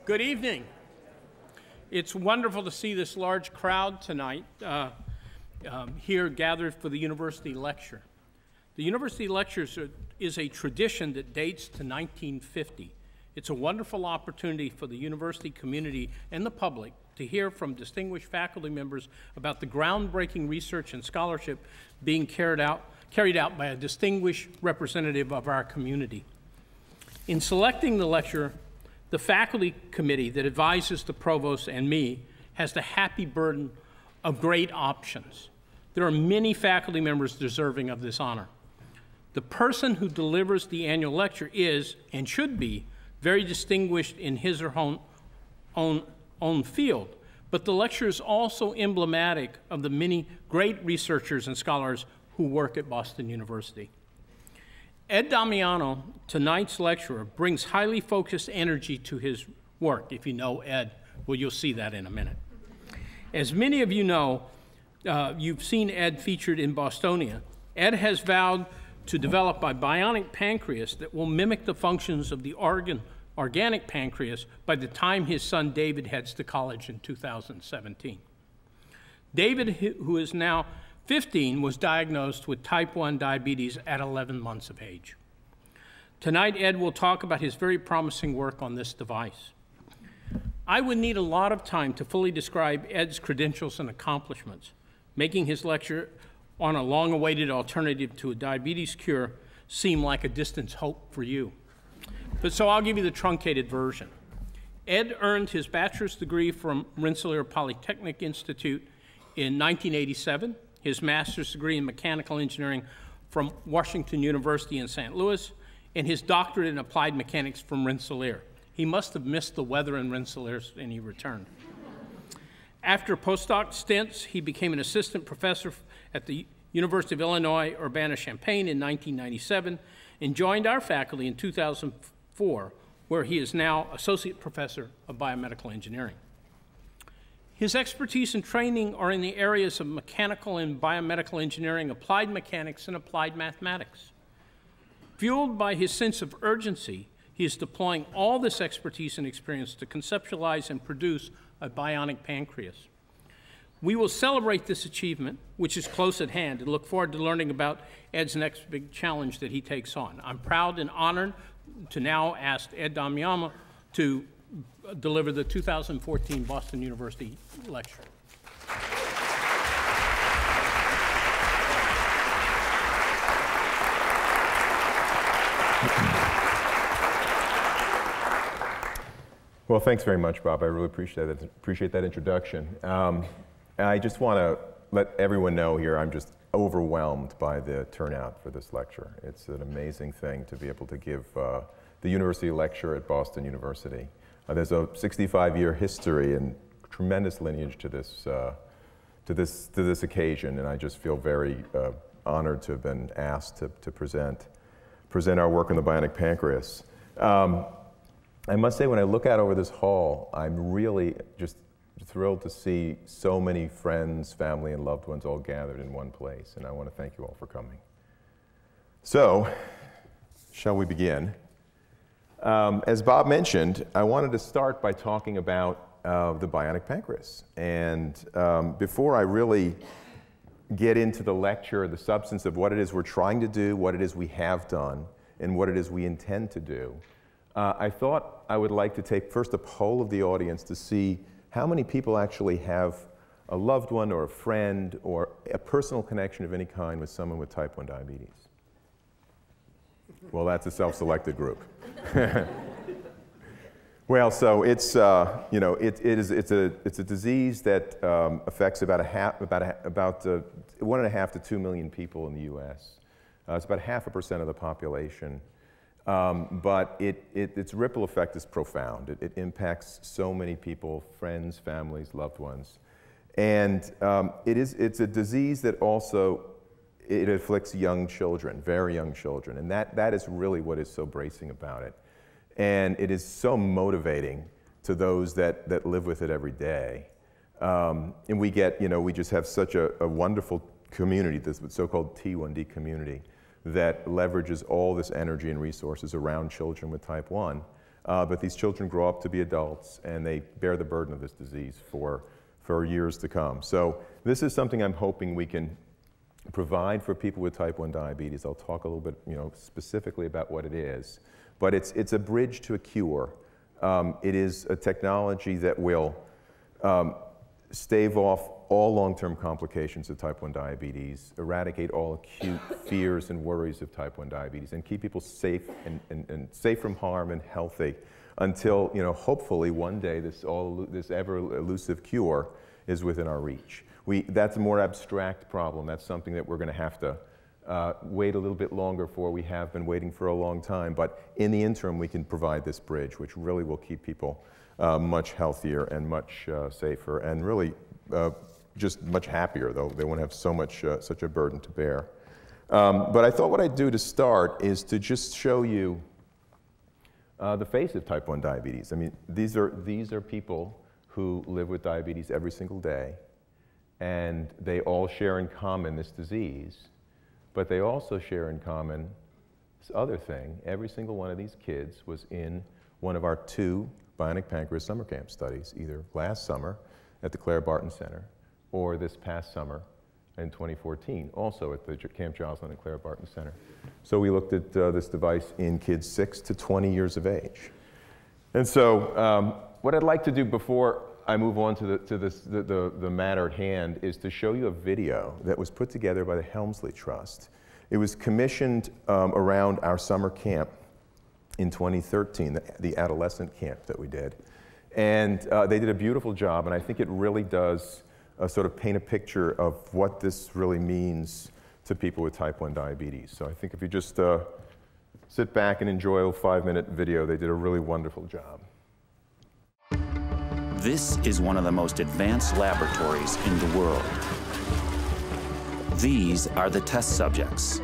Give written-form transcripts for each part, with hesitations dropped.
Good evening. It's wonderful to see this large crowd tonight here gathered for the university lecture. The university lectures is a tradition that dates to 1950. It's a wonderful opportunity for the university community and the public to hear from distinguished faculty members about the groundbreaking research and scholarship being carried out by a distinguished representative of our community. In selecting the lecture, the faculty committee that advises the provost and me has the happy burden of great options. There are many faculty members deserving of this honor. The person who delivers the annual lecture is, and should be, very distinguished in his or her own field, but the lecture is also emblematic of the many great researchers and scholars who work at Boston University. Ed Damiano, tonight's lecturer, brings highly focused energy to his work. If you know Ed, well, you'll see that in a minute. As many of you know, you've seen Ed featured in Bostonia. Ed has vowed to develop a bionic pancreas that will mimic the functions of the organic pancreas by the time his son David heads to college in 2017. David, who is now 15, was diagnosed with type 1 diabetes at 11 months of age. Tonight, Ed will talk about his very promising work on this device. I would need a lot of time to fully describe Ed's credentials and accomplishments, making his lecture on a long-awaited alternative to a diabetes cure seem like a distant hope for you. But so I'll give you the truncated version. Ed earned his bachelor's degree from Rensselaer Polytechnic Institute in 1987, his master's degree in mechanical engineering from Washington University in St. Louis, and his doctorate in applied mechanics from Rensselaer. He must have missed the weather in Rensselaer and he returned. After postdoc stints, he became an assistant professor at the University of Illinois Urbana-Champaign in 1997 and joined our faculty in 2004, where he is now associate professor of biomedical engineering. His expertise and training are in the areas of mechanical and biomedical engineering, applied mechanics, and applied mathematics. Fueled by his sense of urgency, he is deploying all this expertise and experience to conceptualize and produce a bionic pancreas. We will celebrate this achievement, which is close at hand, and look forward to learning about Ed's next big challenge that he takes on. I'm proud and honored to now ask Ed Damiano to deliver the 2014 Boston University lecture. Well, thanks very much, Bob. I really appreciate that introduction. I just want to let everyone know here I'm just overwhelmed by the turnout for this lecture. It's an amazing thing to be able to give the university lecture at Boston University. There's a 65-year history and tremendous lineage to this occasion, and I just feel very honored to have been asked to present our work on the bionic pancreas. I must say, when I look out over this hall, I'm really just thrilled to see so many friends, family, and loved ones all gathered in one place, and I want to thank you all for coming. So, shall we begin? As Bob mentioned, I wanted to start by talking about the bionic pancreas. And before I really get into the lecture, the substance of what it is we're trying to do, what it is we have done, and what it is we intend to do, I thought I would like to take first a poll of the audience to see how many people actually have a loved one or a friend or a personal connection of any kind with someone with type 1 diabetes. Well, that's a self-selected group. Well, so it's it's a disease that affects about 1.5 to 2 million people in the U.S. It's about 0.5% of the population, but its ripple effect is profound. It impacts so many people, friends, families, loved ones, and it's a disease that also it afflicts young children, very young children, and that is really what is so bracing about it. And it is so motivating to those that live with it every day. And we just have such a wonderful community, this so-called T1D community, that leverages all this energy and resources around children with type 1. But these children grow up to be adults, and they bear the burden of this disease for years to come. So this is something I'm hoping we can provide for people with type 1 diabetes. I'll talk a little bit, specifically about what it is. But it's a bridge to a cure. It is a technology that will stave off all long-term complications of type 1 diabetes, eradicate all acute fears and worries of type 1 diabetes, and keep people safe and safe from harm and healthy until, hopefully one day this ever-elusive cure is within our reach. That's a more abstract problem. That's something that we're going to have to wait a little bit longer for. We have been waiting for a long time, but in the interim we can provide this bridge, which really will keep people much healthier and much safer, and really just much happier, though they won't have so much such a burden to bear. But I thought what I'd do to start is to just show you the face of type 1 diabetes. I mean, these are people who live with diabetes every single day, and they all share in common this disease, but they also share in common this other thing. Every single one of these kids was in one of our 2 Bionic Pancreas summer camp studies, either last summer at the Claire Barton Center or this past summer in 2014, also at the Camp Joslin and Claire Barton Center. So we looked at this device in kids 6 to 20 years of age. And so what I'd like to do before I move on to the matter at hand is to show you a video that was put together by the Helmsley Trust. It was commissioned around our summer camp in 2013, the adolescent camp that we did. And they did a beautiful job, and I think it really does sort of paint a picture of what this really means to people with type 1 diabetes. So I think if you just sit back and enjoy a 5-minute video, they did a really wonderful job. This is one of the most advanced laboratories in the world. These are the test subjects.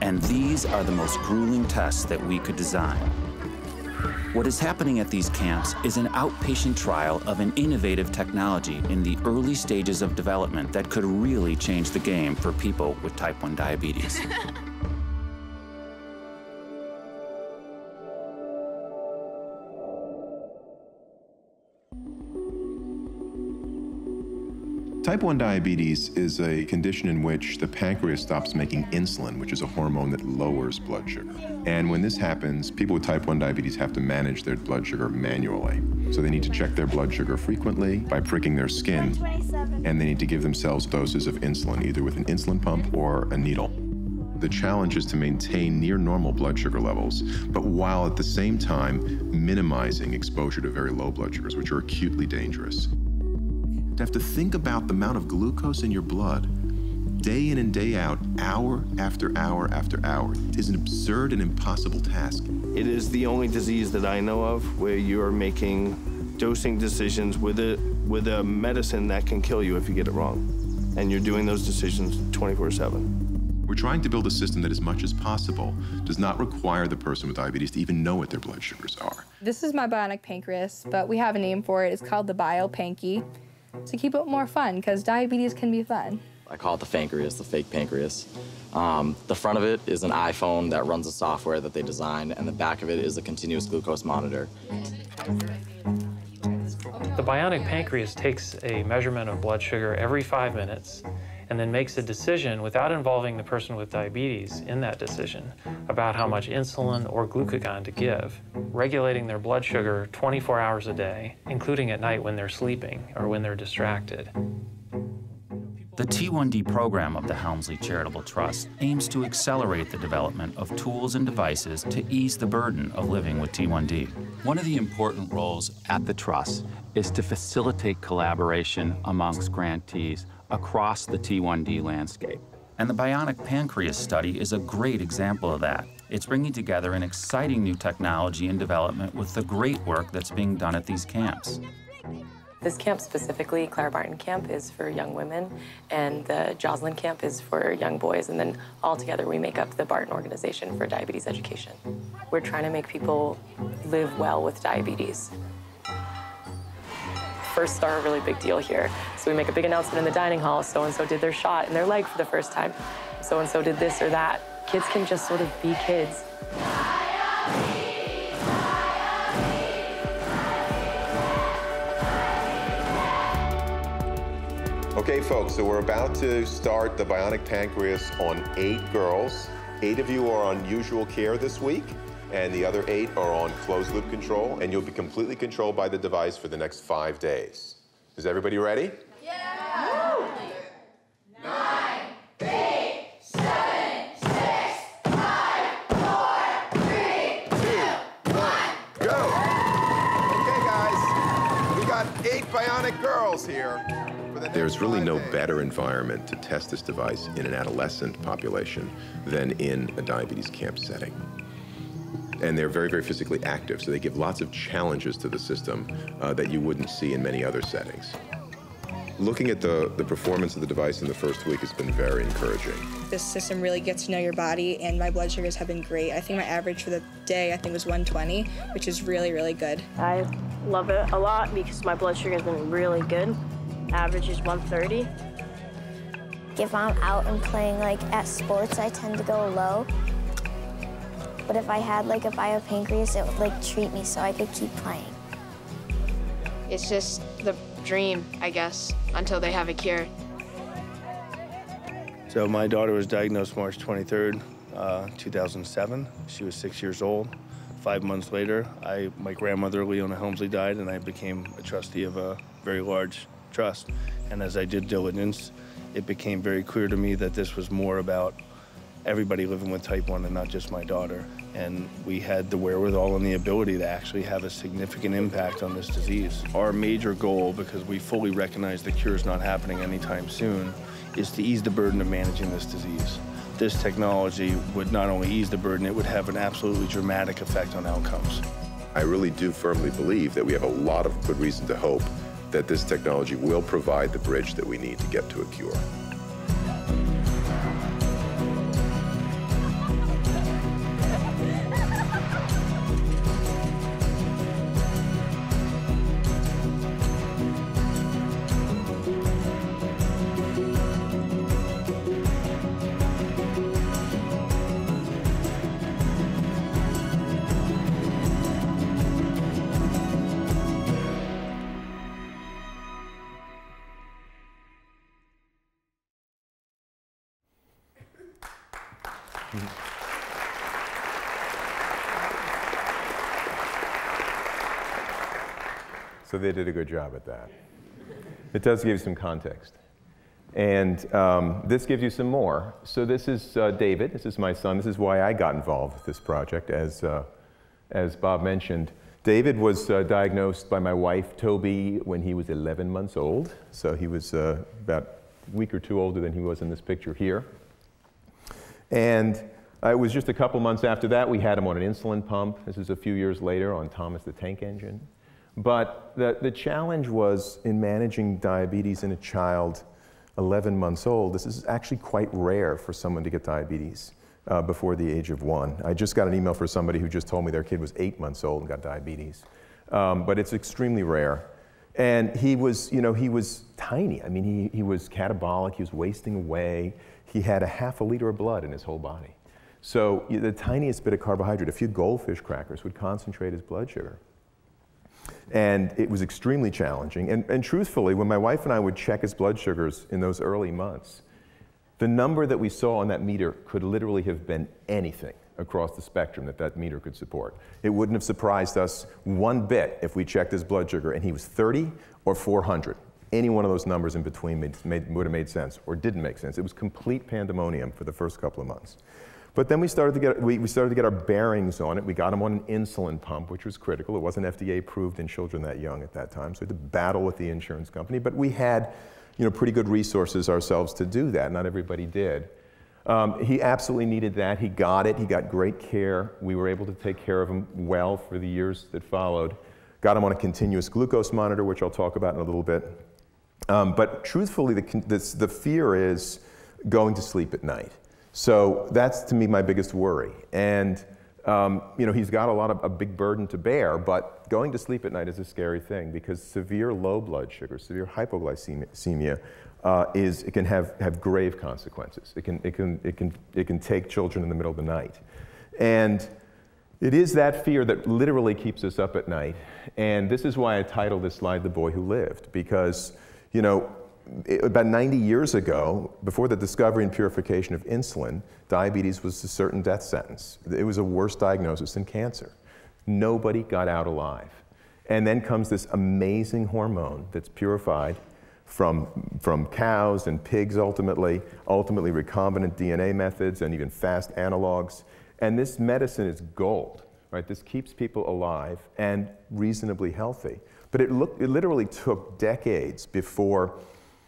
And these are the most grueling tests that we could design. What is happening at these camps is an outpatient trial of an innovative technology in the early stages of development that could really change the game for people with type 1 diabetes. Type 1 diabetes is a condition in which the pancreas stops making insulin, which is a hormone that lowers blood sugar. And when this happens, people with type 1 diabetes have to manage their blood sugar manually. So they need to check their blood sugar frequently by pricking their skin, and they need to give themselves doses of insulin, either with an insulin pump or a needle. The challenge is to maintain near normal blood sugar levels, but while at the same time minimizing exposure to very low blood sugars, which are acutely dangerous. To have to think about the amount of glucose in your blood day in and day out, hour after hour after hour, is an absurd and impossible task. It is the only disease that I know of where you are making dosing decisions with a medicine that can kill you if you get it wrong. And you're doing those decisions 24/7. We're trying to build a system that, as much as possible, does not require the person with diabetes to even know what their blood sugars are. This is my bionic pancreas, but we have a name for it. It's called the Biopanky, to keep it more fun, because diabetes can be fun. I call it the Pancreas, the fake pancreas. The front of it is an iPhone that runs the software that they designed, and the back of it is a continuous glucose monitor. The bionic pancreas takes a measurement of blood sugar every 5 minutes and then makes a decision without involving the person with diabetes in that decision about how much insulin or glucagon to give, regulating their blood sugar 24 hours a day, including at night when they're sleeping or when they're distracted. The T1D program of the Helmsley Charitable Trust aims to accelerate the development of tools and devices to ease the burden of living with T1D. One of the important roles at the Trust is to facilitate collaboration amongst grantees across the T1D landscape. And the Bionic Pancreas study is a great example of that. It's bringing together an exciting new technology and development with the great work that's being done at these camps. This camp specifically, Claire Barton Camp, is for young women, and the Joslin Camp is for young boys, and then all together we make up the Barton Organization for Diabetes Education. We're trying to make people live well with diabetes. Firsts are a really big deal here. So we make a big announcement in the dining hall, so-and-so did their shot in their leg for the first time, so-and-so did this or that. Kids can just sort of be kids. Okay, folks, so we're about to start the Bionic Pancreas on 8 girls. 8 of you are on usual care this week, and the other 8 are on closed-loop control, and you'll be completely controlled by the device for the next 5 days. Is everybody ready? Yeah! 9, 8, 7, 6, 5, 4, 3, 2, 1, go! Okay, guys, we got 8 Bionic girls here. There's really no better environment to test this device in an adolescent population than in a diabetes camp setting. And they're very, very physically active, so they give lots of challenges to the system that you wouldn't see in many other settings. Looking at the performance of the device in the first week has been very encouraging. This system really gets to know your body, and my blood sugars have been great. I think my average for the day, was 120, which is really, really good. I love it a lot because my blood sugar has been really good. Average is 130. If I'm out and playing at sports, I tend to go low. But if I had a biopancreas, it would treat me so I could keep playing. It's just the dream, I guess, until they have a cure. So my daughter was diagnosed March 23rd, 2007. She was 6 years old. 5 months later, my grandmother, Leona Helmsley, died, and I became a trustee of a very large trust. And as I did diligence, it became very clear to me that this was more about everybody living with type 1 and not just my daughter. And we had the wherewithal and the ability to actually have a significant impact on this disease. Our major goal, because we fully recognize the cure is not happening anytime soon, is to ease the burden of managing this disease. This technology would not only ease the burden, it would have an absolutely dramatic effect on outcomes. I really do firmly believe that we have a lot of good reason to hope that this technology will provide the bridge that we need to get to a cure. So they did a good job at that. It does give you some context. And this gives you some more. So this is David. This is my son. This is why I got involved with this project. As Bob mentioned, David was diagnosed by my wife, Toby, when he was 11 months old. So he was about a week or 2 older than he was in this picture here. And it was just a couple months after that, we had him on an insulin pump. This is a few years later on Thomas the Tank Engine. But the challenge was in managing diabetes in a child 11 months old. This is actually quite rare for someone to get diabetes before the age of 1. I just got an email for somebody who just told me their kid was 8 months old and got diabetes. But it's extremely rare. And he was, he was tiny. I mean, he was catabolic, he was wasting away. He had a half a liter of blood in his whole body. So the tiniest bit of carbohydrate, a few goldfish crackers, would concentrate his blood sugar. And it was extremely challenging. And truthfully, when my wife and I would check his blood sugars in those early months, the number that we saw on that meter could literally have been anything across the spectrum that meter could support. It wouldn't have surprised us one bit if we checked his blood sugar and he was 30 or 400. Any one of those numbers in between would have made sense or didn't make sense. It was complete pandemonium for the first couple of months. But then we started to get our bearings on it. We got him on an insulin pump, which was critical. It wasn't FDA approved in children that young at that time, so we had to battle with the insurance company. But we had, pretty good resources ourselves to do that. Not everybody did. He absolutely needed that. He got it. He got great care. We were able to take care of him well for the years that followed. Got him on a continuous glucose monitor, which I'll talk about in a little bit. But truthfully, the fear is going to sleep at night. So that's, to me, my biggest worry. And he's got a big burden to bear, but going to sleep at night is a scary thing because severe low blood sugar, severe hypoglycemia, it can have grave consequences. It can take children in the middle of the night. And it is that fear that literally keeps us up at night. And this is why I titled this slide, "The Boy Who Lived," because, about 90 years ago, before the discovery and purification of insulin, diabetes was a certain death sentence. It was a worse diagnosis than cancer. Nobody got out alive. And then comes this amazing hormone that's purified from cows and pigs ultimately recombinant DNA methods and even fast analogs. And this medicine is gold, right? This keeps people alive and reasonably healthy. But it literally took decades before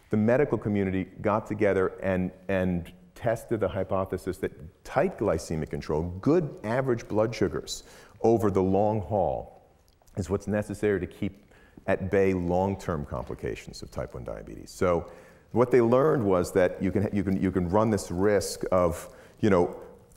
the medical community got together and tested the hypothesis that tight glycemic control, good average blood sugars over the long haul, is what's necessary to keep at bay long-term complications of type 1 diabetes. So what they learned was that you can run this risk of,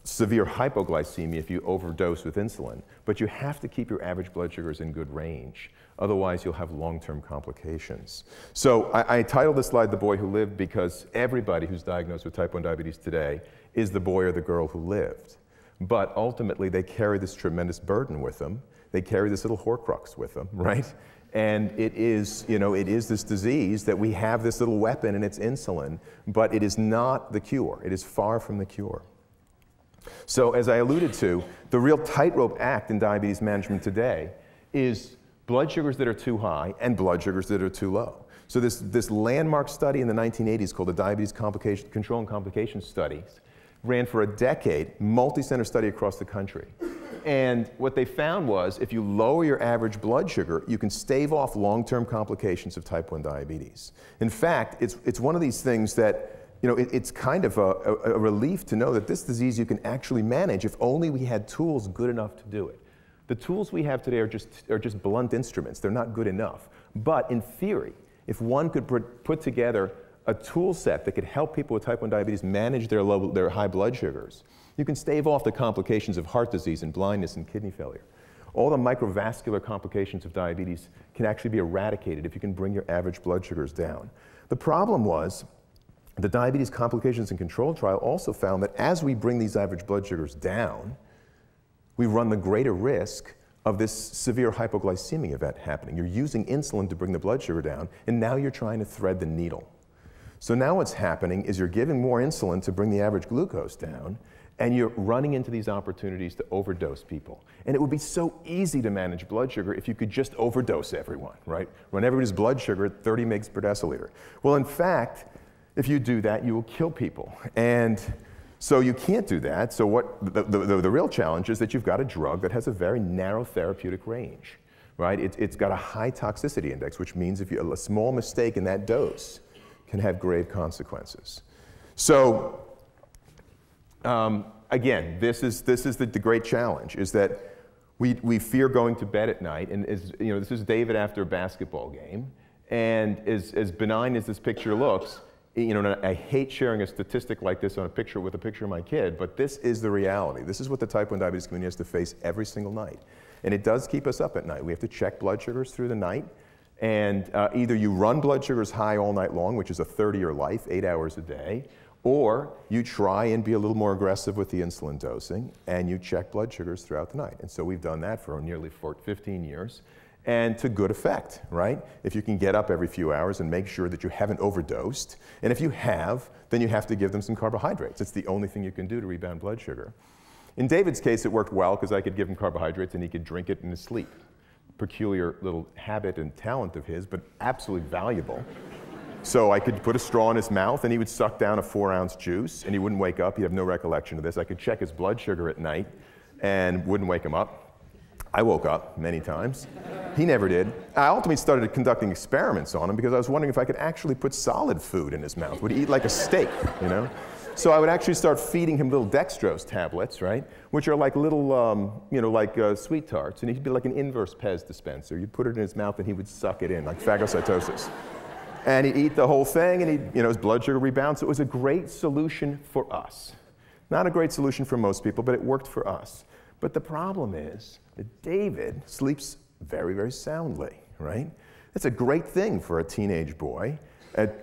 severe hypoglycemia if you overdose with insulin, but you have to keep your average blood sugars in good range. Otherwise, you'll have long-term complications. So I titled this slide "The Boy Who Lived" because everybody who's diagnosed with type 1 diabetes today is the boy or the girl who lived. But ultimately, they carry this tremendous burden with them. They carry this little Horcrux with them, right? And it is this disease that we have this little weapon, and it's insulin, but it is not the cure. It is far from the cure. So as I alluded to, the real tightrope act in diabetes management today is blood sugars that are too high and blood sugars that are too low. So this landmark study in the 1980s called the Diabetes Control and Complications Studies ran for a decade, multi-center study across the country. And what they found was if you lower your average blood sugar, you can stave off long-term complications of type 1 diabetes. In fact, it's one of these things that it's kind of a relief to know that this disease you can actually manage if only we had tools good enough to do it. The tools we have today are just blunt instruments. They're not good enough. But in theory, if one could put together a tool set that could help people with type 1 diabetes manage their high blood sugars, you can stave off the complications of heart disease and blindness and kidney failure. All the microvascular complications of diabetes can actually be eradicated if you can bring your average blood sugars down. The problem was the Diabetes Complications and Control trial also found that as we bring these average blood sugars down, we run the greater risk of this severe hypoglycemia event happening. You're using insulin to bring the blood sugar down, and now you're trying to thread the needle. So now what's happening is you're giving more insulin to bring the average glucose down, and you're running into these opportunities to overdose people. And it would be so easy to manage blood sugar if you could just overdose everyone, right? Run everybody's blood sugar at 30 mg per deciliter. Well, in fact, if you do that, you will kill people. And so you can't do that. So the real challenge is that you've got a drug that has a very narrow therapeutic range, right? It's got a high toxicity index, which means if a small mistake in that dose can have grave consequences. So again, this is the great challenge, is that we fear going to bed at night. And this is David after a basketball game. And as benign as this picture looks, and I hate sharing a statistic like this on with a picture of my kid, but this is the reality. This is what the type 1 diabetes community has to face every single night. And it does keep us up at night. We have to check blood sugars through the night. And either you run blood sugars high all night long, which is a third of your life, 8 hours a day, or you try and be a little more aggressive with the insulin dosing, and you check blood sugars throughout the night. And so we've done that for nearly 15 years. And to good effect, right? If you can get up every few hours and make sure that you haven't overdosed, and if you have, then you have to give them some carbohydrates. It's the only thing you can do to rebound blood sugar. In David's case, it worked well because I could give him carbohydrates and he could drink it in his sleep. Peculiar little habit and talent of his, but absolutely valuable. So I could put a straw in his mouth and he would suck down a 4-ounce juice and he wouldn't wake up. He'd have no recollection of this. I could check his blood sugar at night and wouldn't wake him up. I woke up many times. He never did. I ultimately started conducting experiments on him because I was wondering if I could actually put solid food in his mouth. Would he eat like a steak, So I would actually start feeding him little dextrose tablets, right? Which are like little, sweet tarts. And he'd be like an inverse Pez dispenser. You'd put it in his mouth and he would suck it in, like phagocytosis. And he'd eat the whole thing and his blood sugar rebound. So it was a great solution for us. Not a great solution for most people, but it worked for us. But the problem is that David sleeps very, very soundly, right? That's a great thing for a teenage boy,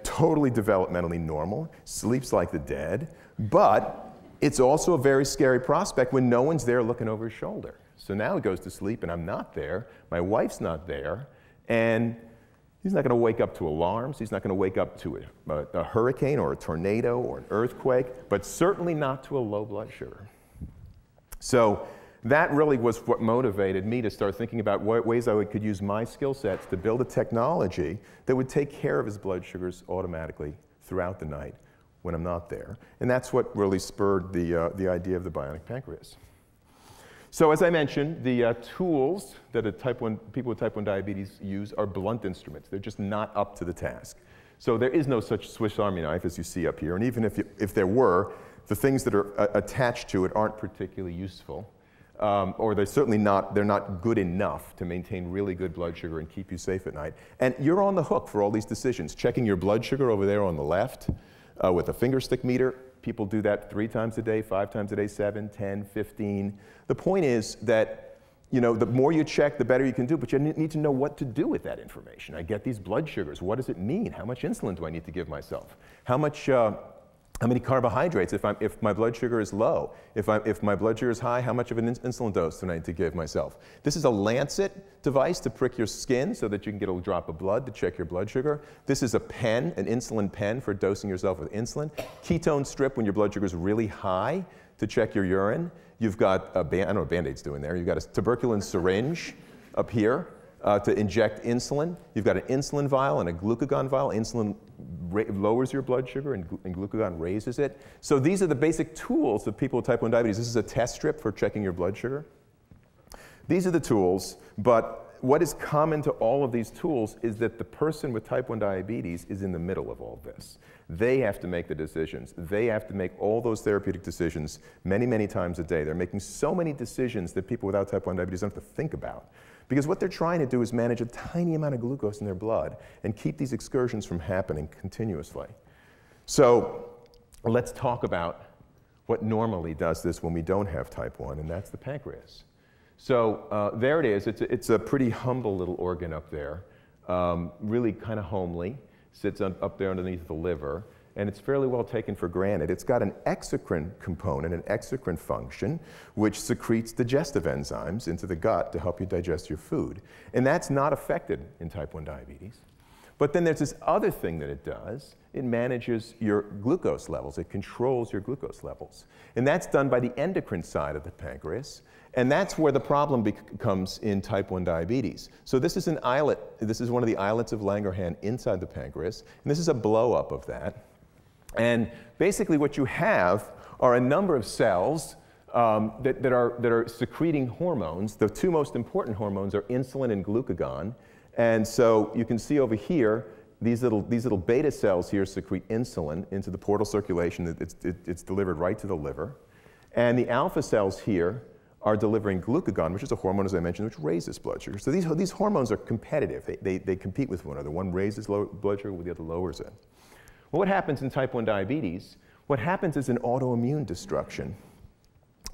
totally developmentally normal, sleeps like the dead, but it's also a very scary prospect when no one's there looking over his shoulder. So now he goes to sleep and I'm not there, my wife's not there, and He's not going to wake up to alarms. He's not going to wake up to a hurricane or a tornado or an earthquake, but certainly not to a low blood sugar. So that really was what motivated me to start thinking about what ways I could use my skill sets to build a technology that would take care of his blood sugars automatically throughout the night when I'm not there. And that's what really spurred the idea of the bionic pancreas. So as I mentioned, the tools that people with type 1 diabetes use are blunt instruments. They're just not up to the task. So there is no such Swiss Army knife as you see up here. And even if there were, the things that are attached to it aren't particularly useful. Or they're not good enough to maintain really good blood sugar and keep you safe at night. And you're on the hook for all these decisions. Checking your blood sugar over there on the left with a finger stick meter. People do that 3 times a day, 5 times a day, 7, 10, 15. The point is that, you know, the more you check, the better you can do, but you need to know what to do with that information. I get these blood sugars. What does it mean? How much insulin do I need to give myself? How many carbohydrates if my blood sugar is low? If my blood sugar is high, how much of an insulin dose do I need to give myself? This is a lancet device to prick your skin so that you can get a drop of blood to check your blood sugar. This is a pen, an insulin pen for dosing yourself with insulin. Ketone strip when your blood sugar is really high to check your urine. You've got I don't know what Band-Aid's doing there. You've got a tuberculin syringe up here to inject insulin. You've got an insulin vial and a glucagon vial. Insulin lowers your blood sugar and glucagon raises it. So these are the basic tools of people with type 1 diabetes. This is a test strip for checking your blood sugar. These are the tools, but what is common to all of these tools is that the person with type 1 diabetes is in the middle of all this. They have to make the decisions. They have to make all those therapeutic decisions many, many times a day. They're making so many decisions that people without type 1 diabetes don't have to think about. Because what they're trying to do is manage a tiny amount of glucose in their blood and keep these excursions from happening continuously. So let's talk about what normally does this when we don't have type 1, and that's the pancreas. So there it is. It's a pretty humble little organ up there, really kind of homely, sits up there underneath the liver, and it's fairly well taken for granted. It's got an exocrine component, an exocrine function, which secretes digestive enzymes into the gut to help you digest your food. And that's not affected in type 1 diabetes. But then there's this other thing that it does. It manages your glucose levels. It controls your glucose levels. And that's done by the endocrine side of the pancreas. And that's where the problem comes in type 1 diabetes. So this is an islet. This is one of the islets of Langerhans inside the pancreas. And this is a blow-up of that. And basically what you have are a number of cells that are secreting hormones. The 2 most important hormones are insulin and glucagon. And so you can see over here, these little beta cells here secrete insulin into the portal circulation. It's delivered right to the liver. And the alpha cells here are delivering glucagon, which is a hormone, as I mentioned, which raises blood sugar. So these hormones are competitive. They compete with one another. One raises blood sugar, the other lowers it. Well, what happens in type 1 diabetes? What happens is an autoimmune destruction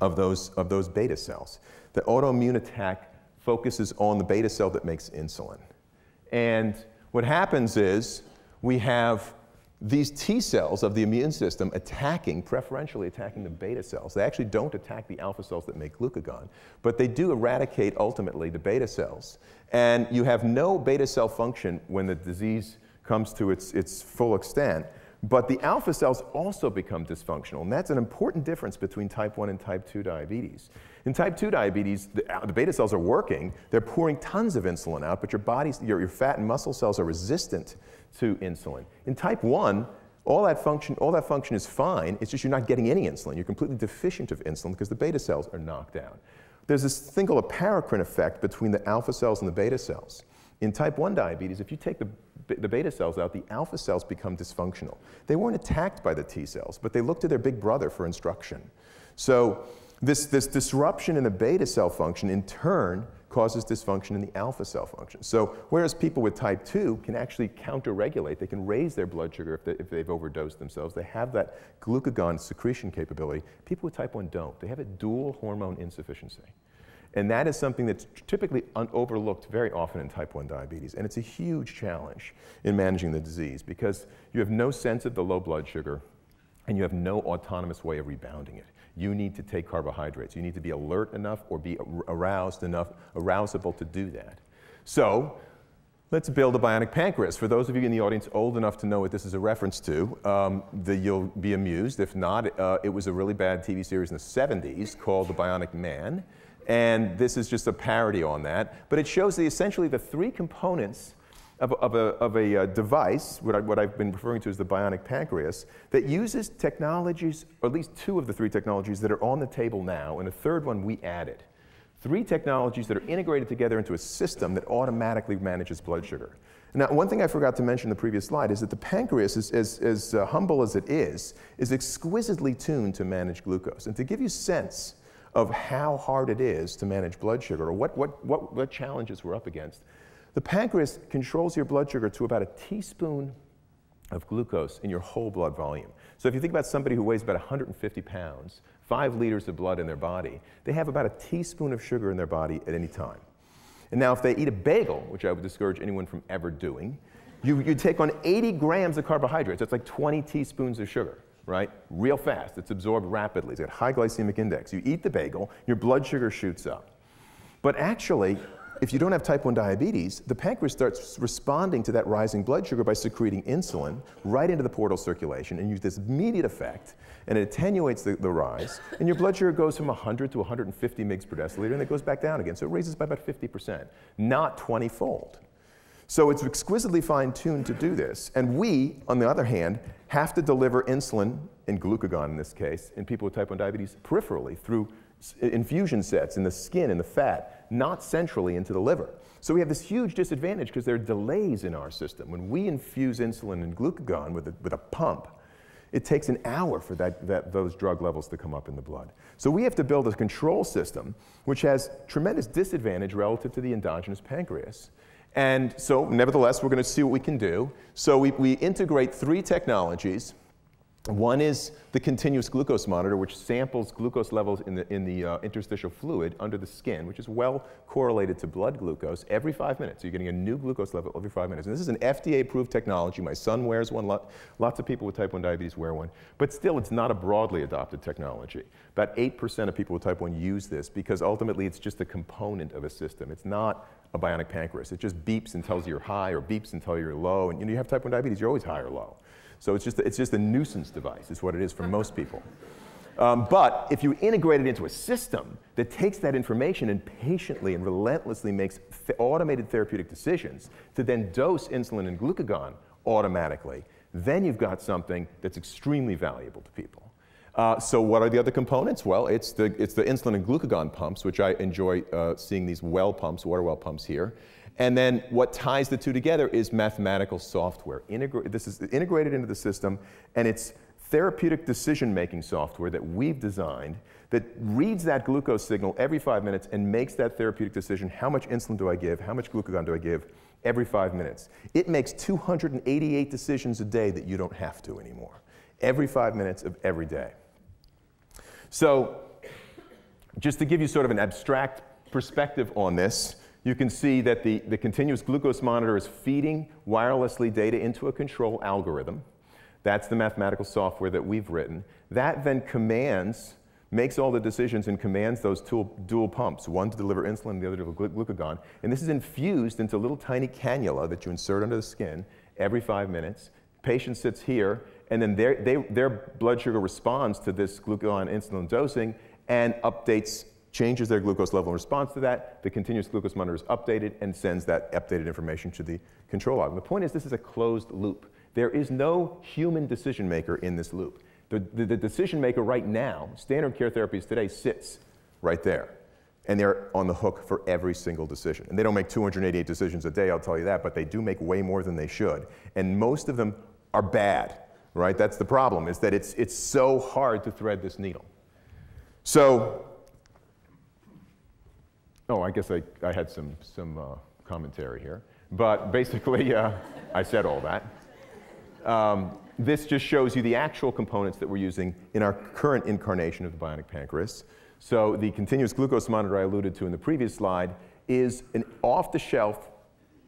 of those beta cells. The autoimmune attack focuses on the beta cell that makes insulin. And what happens is we have these T cells of the immune system preferentially attacking the beta cells. They actually don't attack the alpha cells that make glucagon, but they do eradicate ultimately the beta cells. And you have no beta cell function when the disease comes to its full extent. But the alpha cells also become dysfunctional, and that's an important difference between type 1 and type 2 diabetes. In type 2 diabetes, the beta cells are working. They're pouring tons of insulin out, but your fat and muscle cells are resistant to insulin. In type 1, all that function is fine. It's just you're not getting any insulin. You're completely deficient of insulin because the beta cells are knocked out. There's this thing called a paracrine effect between the alpha cells and the beta cells. In type 1 diabetes, if you take the beta cells out, the alpha cells become dysfunctional. They weren't attacked by the T cells, but they looked to their big brother for instruction. So this disruption in the beta cell function in turn causes dysfunction in the alpha cell function. So whereas people with type 2 can actually counter-regulate, they can raise their blood sugar if they've overdosed themselves, they have that glucagon secretion capability, people with type 1 don't. They have a dual hormone insufficiency. And that is something that's typically overlooked very often in type 1 diabetes. And it's a huge challenge in managing the disease because you have no sense of the low blood sugar and you have no autonomous way of rebounding it. You need to take carbohydrates. You need to be alert enough or be arousable to do that. So Let's build a bionic pancreas. For those of you in the audience old enough to know what this is a reference to, you'll be amused. If not, it was a really bad TV series in the 70s called The Bionic Man. And this is just a parody on that. But it shows essentially the three components of a device, what I've been referring to as the bionic pancreas, that uses technologies, or at least two of the three technologies that are on the table now, and a third one we added. Three technologies that are integrated together into a system that automatically manages blood sugar. Now, one thing I forgot to mention in the previous slide is that the pancreas, as humble as it is exquisitely tuned to manage glucose. And to give you a sense of how hard it is to manage blood sugar, or what challenges we're up against, the pancreas controls your blood sugar to about a teaspoon of glucose in your whole blood volume. So if you think about somebody who weighs about 150 pounds, 5 liters of blood in their body, they have about a teaspoon of sugar in their body at any time. And now if they eat a bagel, which I would discourage anyone from ever doing, you take on 80 grams of carbohydrates. That's like 20 teaspoons of sugar, right? Real fast. It's absorbed rapidly. It's got high glycemic index. You eat the bagel, your blood sugar shoots up. But actually, if you don't have type 1 diabetes, the pancreas starts responding to that rising blood sugar by secreting insulin right into the portal circulation, and you get this immediate effect, and it attenuates the rise, and your blood sugar goes from 100 to 150 mg per deciliter, and it goes back down again. So it raises by about 50%, not 20-fold. So it's exquisitely fine-tuned to do this. And we, on the other hand, have to deliver insulin, and glucagon in this case, in people with type 1 diabetes peripherally through infusion sets in the skin and the fat, not centrally into the liver. So we have this huge disadvantage because there are delays in our system. When we infuse insulin and glucagon with a pump, it takes an hour for those drug levels to come up in the blood. So we have to build a control system which has tremendous disadvantage relative to the endogenous pancreas. And so, nevertheless, we're going to see what we can do. So we integrate three technologies. One is the continuous glucose monitor, which samples glucose levels in the interstitial fluid under the skin, which is well correlated to blood glucose every 5 minutes. So you're getting a new glucose level every 5 minutes. And this is an FDA-approved technology. My son wears one. Lots of people with type 1 diabetes wear one. But still, it's not a broadly adopted technology. About 8% of people with type 1 use this because ultimately it's just a component of a system. It's not a bionic pancreas. It just beeps and tells you you're high or beeps and tells you you're low. And you have type 1 diabetes, you're always high or low. So it's just a nuisance device is what it is for most people. But if you integrate it into a system that takes that information and patiently and relentlessly makes automated therapeutic decisions to then dose insulin and glucagon automatically, then you've got something that's extremely valuable to people. So what are the other components? Well, it's the insulin and glucagon pumps, which I enjoy seeing these well pumps, water well pumps here. And then what ties the two together is mathematical software. This is integrated into the system, and it's therapeutic decision-making software that we've designed that reads that glucose signal every 5 minutes and makes that therapeutic decision. How much insulin do I give? How much glucagon do I give? Every 5 minutes. It makes 288 decisions a day that you don't have to anymore. Every 5 minutes of every day. So just to give you sort of an abstract perspective on this, you can see that the continuous glucose monitor is feeding wirelessly data into a control algorithm. That's the mathematical software that we've written. That then makes all the decisions and commands those dual pumps, one to deliver insulin, the other to deliver glucagon. And this is infused into a little tiny cannula that you insert under the skin every 5 minutes. Patient sits here, and then their blood sugar responds to this glucagon insulin dosing and changes their glucose level in response to that. The continuous glucose monitor is updated and sends that updated information to the control log. And the point is, this is a closed loop. There is no human decision maker in this loop. The decision maker right now, standard care therapies today, sits right there. And they're on the hook for every single decision. And they don't make 288 decisions a day, I'll tell you that, but they do make way more than they should. And most of them are bad, right? That's the problem, is that it's so hard to thread this needle. So, I guess I had some commentary here. But basically, I said all that. This just shows you the actual components that we're using in our current incarnation of the bionic pancreas. So the continuous glucose monitor I alluded to in the previous slide is an off-the-shelf,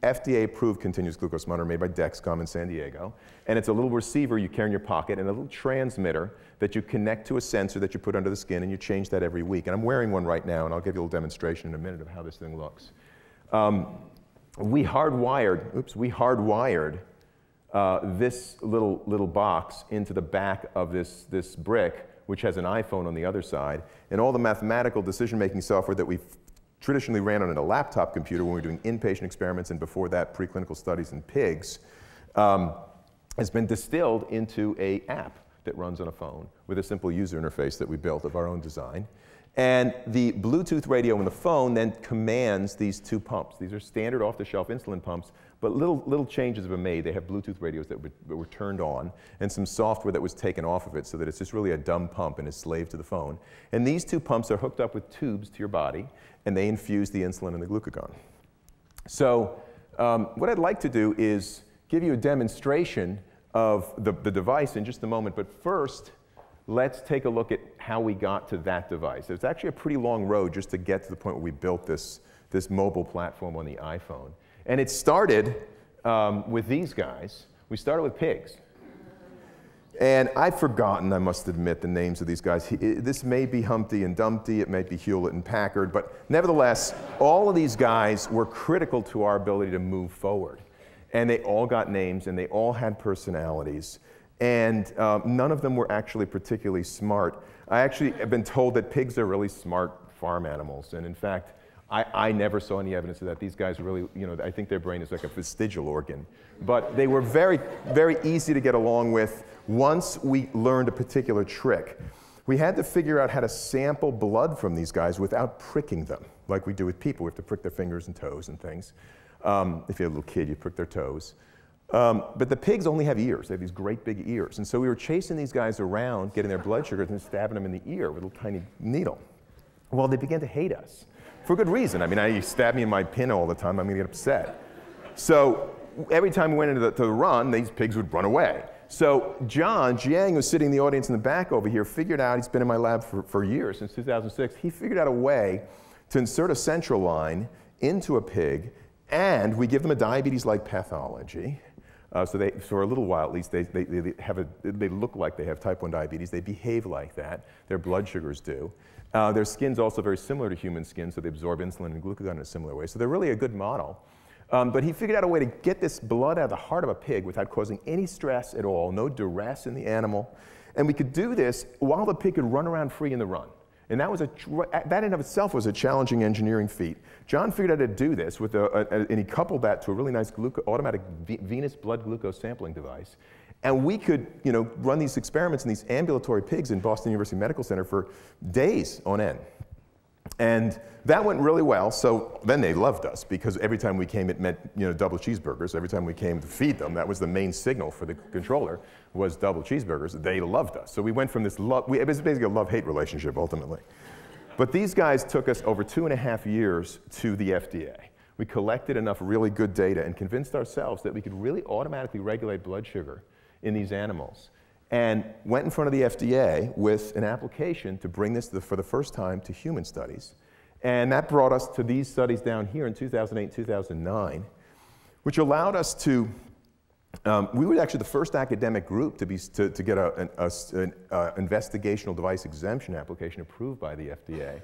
FDA-approved continuous glucose monitor made by Dexcom in San Diego. And it's a little receiver you carry in your pocket and a little transmitter that you connect to a sensor that you put under the skin, and you change that every week. And I'm wearing one right now, and I'll give you a little demonstration in a minute of how this thing looks. we hardwired this little box into the back of this brick, which has an iPhone on the other side, and all the mathematical decision-making software that we traditionally ran on a laptop computer when we were doing inpatient experiments, and before that, preclinical studies in pigs, has been distilled into an app that runs on a phone with a simple user interface that we built of our own design. And the Bluetooth radio in the phone then commands these two pumps. These are standard off-the-shelf insulin pumps, but little changes have been made. They have Bluetooth radios that were turned on and some software that was taken off of it so that it's just really a dumb pump and is slave to the phone. And these two pumps are hooked up with tubes to your body, and they infuse the insulin and the glucagon. So what I'd like to do is give you a demonstration of the device in just a moment, but first, let's take a look at how we got to that device. It's actually a pretty long road just to get to the point where we built this mobile platform on the iPhone. And it started with these guys. We started with pigs. And I've forgotten, I must admit, the names of these guys. This may be Humpty and Dumpty, it may be Hewlett and Packard, but nevertheless, all of these guys were critical to our ability to move forward. And they all got names, and they all had personalities. And none of them were actually particularly smart. I actually have been told that pigs are really smart farm animals. And in fact, I never saw any evidence of that. These guys really, I think their brain is like a vestigial organ. But they were very, very easy to get along with once we learned a particular trick. We had to figure out how to sample blood from these guys without pricking them, like we do with people. We have to prick their fingers and toes and things. If you're a little kid, you prick their toes. But the pigs only have ears. They have these great big ears. And so we were chasing these guys around, getting their blood sugars and stabbing them in the ear with a little tiny needle. Well, they began to hate us for good reason. I mean, you stab me in my pin all the time, I'm going to get upset. So every time we went into the run, these pigs would run away. So John Jiang, who's sitting in the audience in the back over here, figured out, he's been in my lab for years, since 2006, he figured out a way to insert a central line into a pig, and we give them a diabetes-like pathology. So for a little while at least, they look like they have type 1 diabetes. They behave like that. Their blood sugars do. Their skin's also very similar to human skin, so they absorb insulin and glucagon in a similar way. So they're really a good model. But he figured out a way to get this blood out of the heart of a pig without causing any stress at all, no duress in the animal. And we could do this while the pig could run around free in the run. And that in and of itself was a challenging engineering feat. John figured out how to do this, and he coupled that to a really nice automatic venous blood glucose sampling device. And we could run these experiments in these ambulatory pigs in Boston University Medical Center for days on end. And that went really well, so then they loved us, because every time we came, it meant double cheeseburgers. Every time we came to feed them, that was the main signal for the controller, was double cheeseburgers. They loved us. So we went from this it was basically a love-hate relationship, ultimately. But these guys took us over 2.5 years to the FDA. We collected enough really good data and convinced ourselves that we could really automatically regulate blood sugar in these animals, and went in front of the FDA with an application to bring this for the first time to human studies. And that brought us to these studies down here in 2008, 2009, which allowed us to, we were actually the first academic group to get an investigational device exemption application approved by the FDA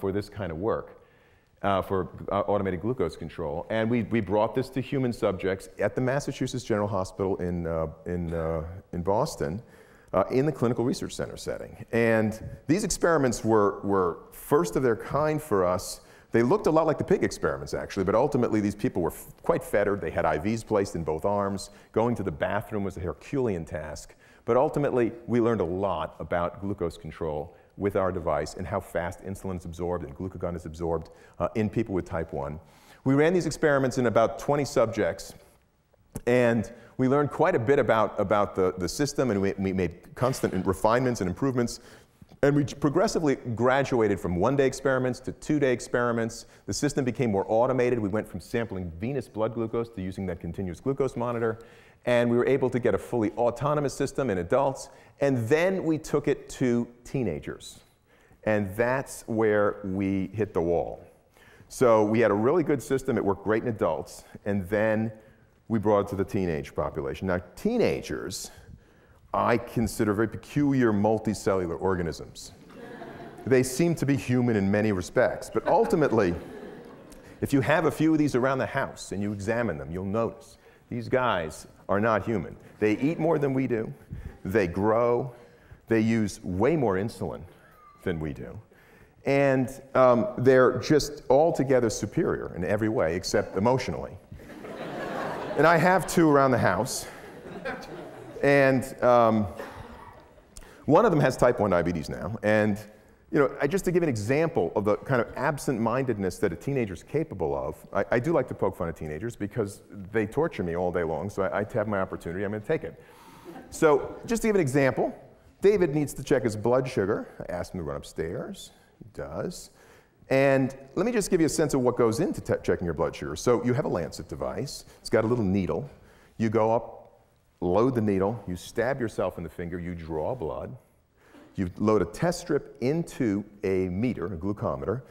for this kind of work, for automated glucose control. And we brought this to human subjects at the Massachusetts General Hospital in Boston, in the clinical research center setting. And these experiments were first of their kind for us. They looked a lot like the pig experiments, actually, but ultimately these people were quite fettered. They had IVs placed in both arms. Going to the bathroom was a Herculean task. But ultimately, we learned a lot about glucose control with our device and how fast insulin is absorbed and glucagon is absorbed in people with type 1. We ran these experiments in about 20 subjects, and we learned quite a bit about the system, and we made constant refinements and improvements. And we progressively graduated from one-day experiments to two-day experiments. The system became more automated. We went from sampling venous blood glucose to using that continuous glucose monitor. And we were able to get a fully autonomous system in adults. And then we took it to teenagers. And that's where we hit the wall. So we had a really good system. It worked great in adults. And then we brought it to the teenage population. Now, teenagers, I consider very peculiar multicellular organisms. They seem to be human in many respects. But ultimately, If you have a few of these around the house and you examine them, you'll notice these guys are not human. They eat more than we do. They grow. They use way more insulin than we do. And they're just altogether superior in every way except emotionally. And I have two around the house. And one of them has type 1 diabetes now. And just to give an example of the kind of absent-mindedness that a teenager's capable of, I do like to poke fun at teenagers because they torture me all day long, so I have my opportunity, I'm going to take it. So just to give an example, David needs to check his blood sugar. I asked him to run upstairs. He does. And let me just give you a sense of what goes into checking your blood sugar. So you have a Lancet device. It's got a little needle. You go up, load the needle, you stab yourself in the finger, you draw blood. You load a test strip into a meter, a glucometer.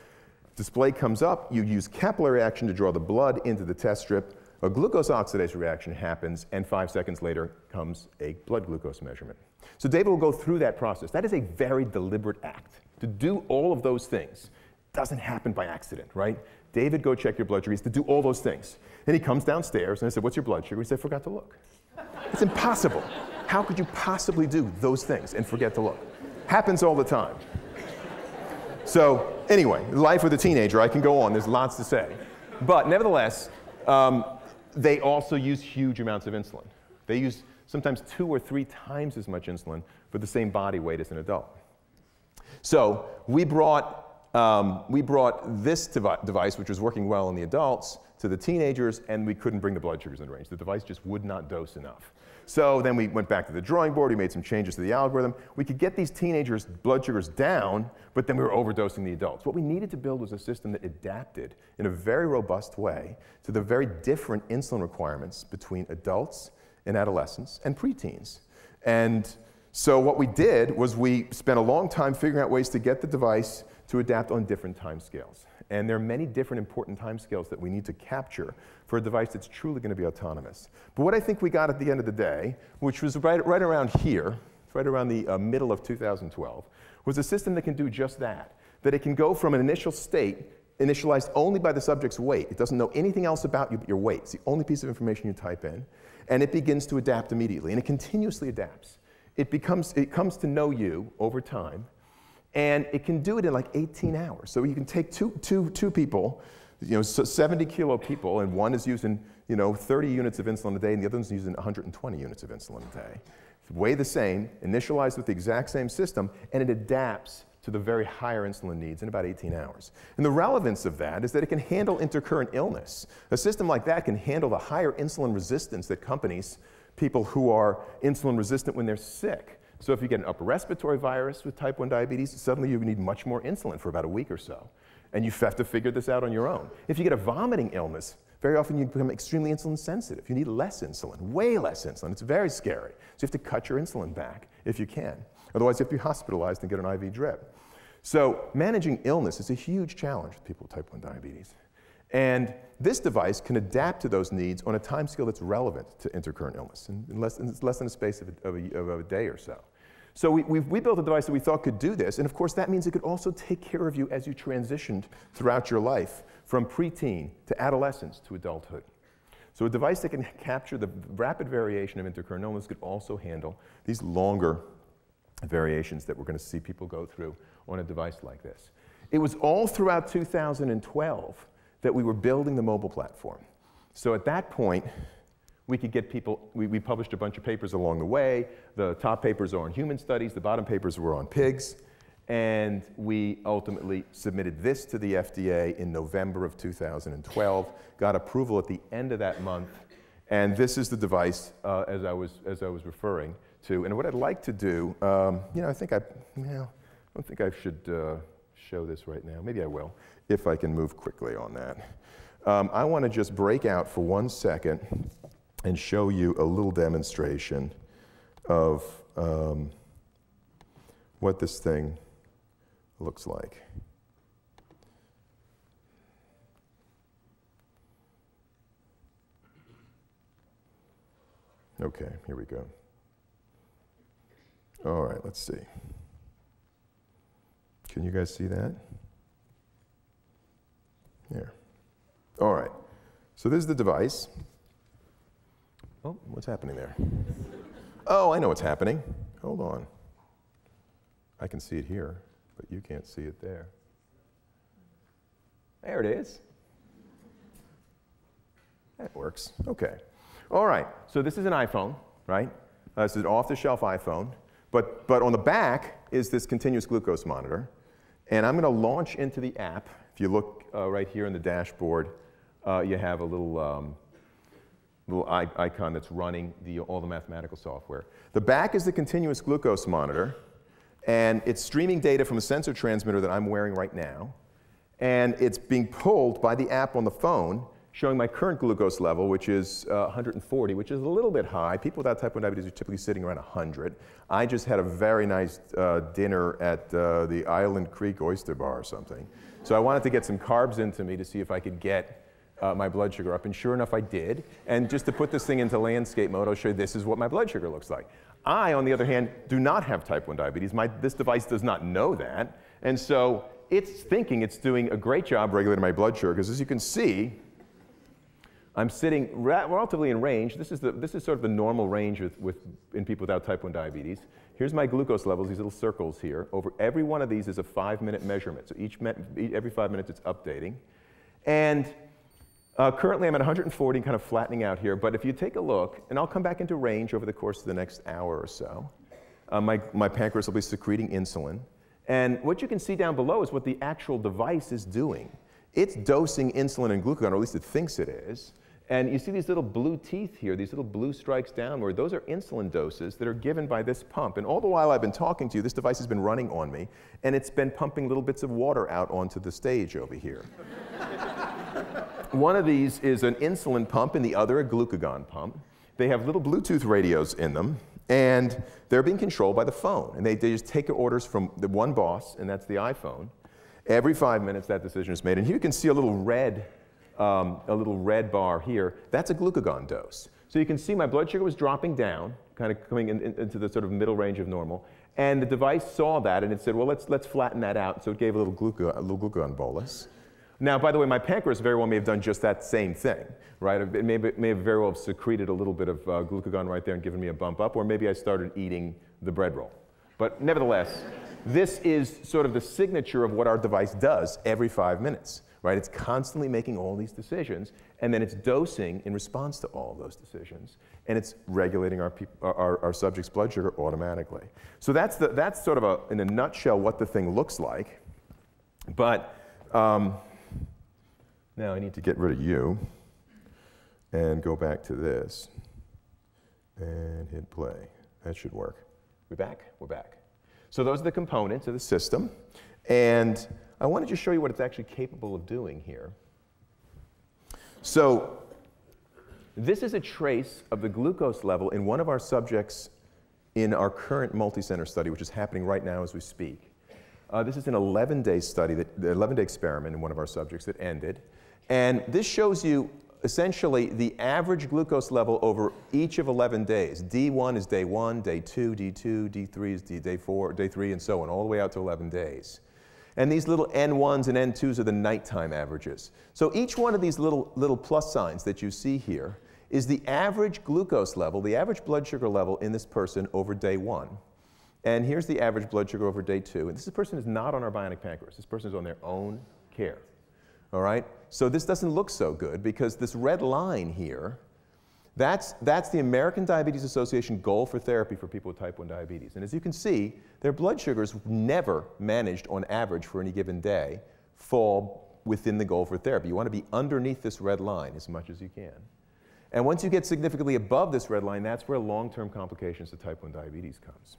Display comes up, you use capillary action to draw the blood into the test strip. A glucose oxidase reaction happens, and 5 seconds later comes a blood glucose measurement. So David will go through that process. That is a very deliberate act. To do all of those things doesn't happen by accident, right? David, go check your blood sugar. He has to do all those things. And he comes downstairs, and I said, what's your blood sugar? He said, forgot to look. It's impossible. How could you possibly do those things and forget to look? Happens all the time. So anyway, life with a teenager, I can go on. There's lots to say. But nevertheless, they also use huge amounts of insulin. They use sometimes 2 or 3 times as much insulin for the same body weight as an adult. So we brought this device, which was working well in the adults, to the teenagers, and we couldn't bring the blood sugars in range. The device just would not dose enough. So then we went back to the drawing board. We made some changes to the algorithm. We could get these teenagers' blood sugars down, but then we were overdosing the adults. What we needed to build was a system that adapted in a very robust way to the very different insulin requirements between adults and adolescents and preteens. And so what we did was we spent a long time figuring out ways to get the device to adapt on different time scales. And there are many different important time scales that we need to capture for a device that's truly going to be autonomous. But what I think we got at the end of the day, which was right around here, right around the middle of 2012, was a system that can do just that. That it can go from an initial state, initialized only by the subject's weight. It doesn't know anything else about you but your weight. It's the only piece of information you type in. And it begins to adapt immediately. And it continuously adapts. It comes to know you over time. And it can do it in like 18 hours. So you can take two people, 70-kilo people, and one is using 30 units of insulin a day, and the other one's using 120 units of insulin a day. Weigh the same, initialized with the exact same system, and it adapts to the very higher insulin needs in about 18 hours. And the relevance of that is that it can handle intercurrent illness. A system like that can handle the higher insulin resistance that accompanies people who are insulin resistant when they're sick. So if you get an upper respiratory virus with type 1 diabetes, suddenly you need much more insulin for about a week or so. And you have to figure this out on your own. If you get a vomiting illness, very often you become extremely insulin sensitive. You need less insulin, way less insulin. It's very scary. So you have to cut your insulin back if you can. Otherwise, you have to be hospitalized and get an IV drip. So managing illness is a huge challenge with people with type 1 diabetes. And this device can adapt to those needs on a time scale that's relevant to intercurrent illness, in less than a space of a day or so. So we built a device that we thought could do this, and of course that means it could also take care of you as you transitioned throughout your life from preteen to adolescence to adulthood. So a device that can capture the rapid variation of intercurrent illness could also handle these longer variations that we're going to see people go through on a device like this. It was all throughout 2012 that we were building the mobile platform. So at that point, we could get people, we published a bunch of papers along the way. The top papers are on human studies, the bottom papers were on pigs, and we ultimately submitted this to the FDA in November of 2012, got approval at the end of that month, and this is the device as I was referring to. And what I'd like to do, I don't think I should show this right now. Maybe I will, if I can move quickly on that. I want to just break out for 1 second and show you a little demonstration of what this thing looks like. Okay, here we go. All right, let's see. Can you guys see that? Here. So this is the device. Oh, what's happening there? Oh, I know what's happening. Hold on. I can see it here, but you can't see it there. There it is. That works. Okay. All right. So this is an iPhone, right? This is an off-the-shelf iPhone. But on the back is this continuous glucose monitor. And I'm going to launch into the app. If you look right here in the dashboard, you have a little icon that's running all the mathematical software. The back is the continuous glucose monitor. And it's streaming data from a sensor transmitter that I'm wearing right now. And it's being pulled by the app on the phone, showing my current glucose level, which is 140, which is a little bit high. People without type 1 diabetes are typically sitting around 100. I just had a very nice dinner at the Island Creek Oyster Bar or something. So I wanted to get some carbs into me to see if I could get my blood sugar up. And sure enough, I did. And just to put this thing into landscape mode, I'll show you this is what my blood sugar looks like. I, on the other hand, do not have type 1 diabetes. This device does not know that. And so it's thinking it's doing a great job regulating my blood sugar, because as you can see, I'm sitting relatively in range. This is sort of the normal range in people without type 1 diabetes. Here's my glucose levels, these little circles here. Over every one of these is a 5-minute measurement. So every 5 minutes it's updating. And currently I'm at 140, kind of flattening out here. But if you take a look, and I'll come back into range over the course of the next hour or so, my pancreas will be secreting insulin. And what you can see down below is what the actual device is doing. It's dosing insulin and glucagon, or at least it thinks it is. And you see these little blue teeth here, these little blue strikes downward. Those are insulin doses that are given by this pump. And all the while I've been talking to you, this device has been running on me, and it's been pumping little bits of water out onto the stage over here. One of these is an insulin pump, and the other a glucagon pump. They have little Bluetooth radios in them, and they're being controlled by the phone. And they just take orders from the one boss, and that's the iPhone. Every 5 minutes, that decision is made. And here you can see a little red bar here. That's a glucagon dose. So you can see my blood sugar was dropping down, kind of coming into the sort of middle range of normal. And the device saw that, and it said, well, let's flatten that out. So it gave a little glucagon bolus. Now, by the way, my pancreas very well may have done just that same thing, right? It may have very well have secreted a little bit of glucagon right there and given me a bump up, or maybe I started eating the bread roll. But nevertheless, this is sort of the signature of what our device does every 5 minutes, right? It's constantly making all these decisions, and then it's dosing in response to all of those decisions, and it's regulating our subject's blood sugar automatically. So that's sort of, in a nutshell, what the thing looks like. But now I need to get rid of you and go back to this and hit play. That should work. We back? We're back. So those are the components of the system. And I want to just show you what it's actually capable of doing here. So this is a trace of the glucose level in one of our subjects in our current multi-center study, which is happening right now as we speak. This is an 11-day study, the 11-day experiment in one of our subjects that ended. And this shows you essentially the average glucose level over each of 11 days. D1 is day 1, day 2, D2, D3 is day 4, day 3, and so on, all the way out to 11 days. And these little N1s and N2s are the nighttime averages. So each one of these little plus signs that you see here is the average glucose level, the average blood sugar level in this person over day 1. And here's the average blood sugar over day 2. And this person is not on our bionic pancreas. This person is on their own care. All right? So this doesn't look so good because this red line here, that's the American Diabetes Association goal for therapy for people with type 1 diabetes. And as you can see, their blood sugars never managed on average for any given day fall within the goal for therapy. You want to be underneath this red line as much as you can. And once you get significantly above this red line, that's where long-term complications of type 1 diabetes comes.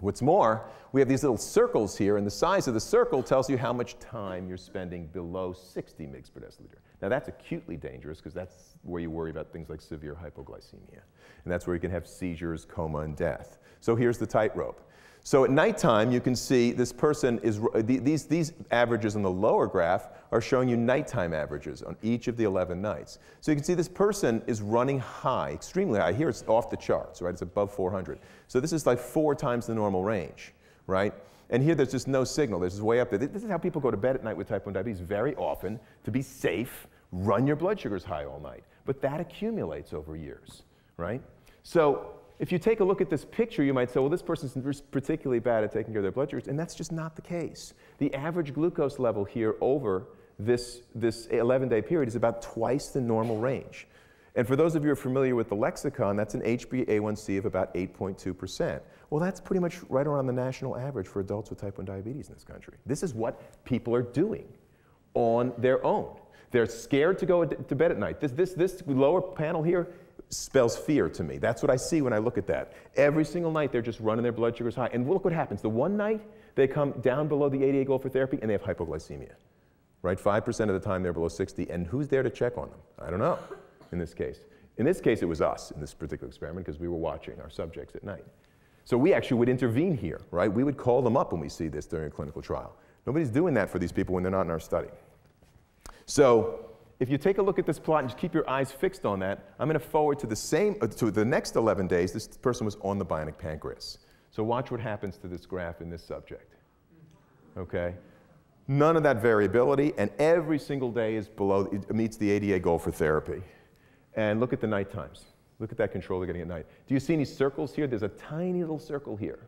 What's more, we have these little circles here, and the size of the circle tells you how much time you're spending below 60 mg per deciliter. Now that's acutely dangerous because that's where you worry about things like severe hypoglycemia. And that's where you can have seizures, coma, and death. So here's the tightrope. So at nighttime, you can see this person is, these averages on the lower graph are showing you nighttime averages on each of the 11 nights. So you can see this person is running high, extremely high. Here it's off the charts, right? It's above 400. So this is like 4 times the normal range, right? And here there's just no signal. There's just way up there. This is how people go to bed at night with type 1 diabetes very often to be safe, run your blood sugars high all night. But that accumulates over years, right? So if you take a look at this picture, you might say, well, this person's particularly bad at taking care of their blood sugars, and that's just not the case. The average glucose level here over this 11-day period is about twice the normal range. And for those of you who are familiar with the lexicon, that's an HbA1c of about 8.2%. Well, that's pretty much right around the national average for adults with type 1 diabetes in this country. This is what people are doing on their own. They're scared to go to bed at night. This lower panel here spells fear to me. That's what I see when I look at that. Every single night, they're just running their blood sugars high. And look what happens. The one night, they come down below the ADA goal for therapy, and they have hypoglycemia. Right? 5% of the time, they're below 60. And who's there to check on them? I don't know in this case. In this case, it was us in this particular experiment because we were watching our subjects at night. So we actually would intervene here, right? We would call them up when we see this during a clinical trial. Nobody's doing that for these people when they're not in our study. So if you take a look at this plot and just keep your eyes fixed on that, I'm going to forward to the next 11 days. This person was on the Bionic Pancreas. So watch what happens to this graph in this subject. Okay? None of that variability, and every single day is below, it meets the ADA goal for therapy. And look at the night times. Look at that control they're getting at night. Do you see any circles here? There's a tiny little circle here,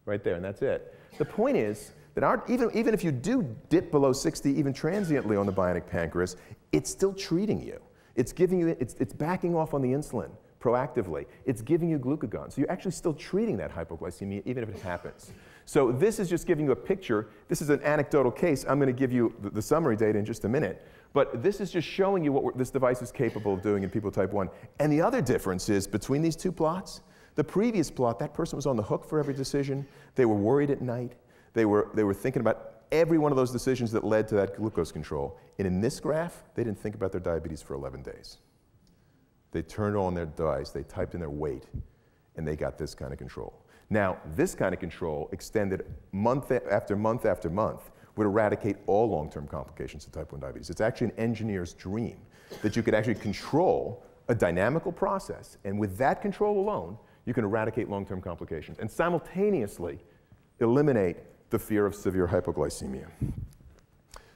right there, and that's it. The point is that even if you do dip below 60, even transiently on the Bionic Pancreas, it's still treating you. It's giving you, it's backing off on the insulin proactively. It's giving you glucagon. So you're actually still treating that hypoglycemia even if it happens. So this is just giving you a picture. This is an anecdotal case. I'm going to give you the summary data in just a minute. But this is just showing you what this device is capable of doing in people with type 1. And the other difference is between these two plots, the previous plot, that person was on the hook for every decision. They were worried at night. They were thinking about every one of those decisions that led to that glucose control. And in this graph, they didn't think about their diabetes for 11 days. They turned on their device, they typed in their weight, and they got this kind of control. Now, this kind of control extended month after month after month would eradicate all long-term complications of type 1 diabetes. It's actually an engineer's dream that you could actually control a dynamical process, and with that control alone, you can eradicate long-term complications and simultaneously eliminate the fear of severe hypoglycemia.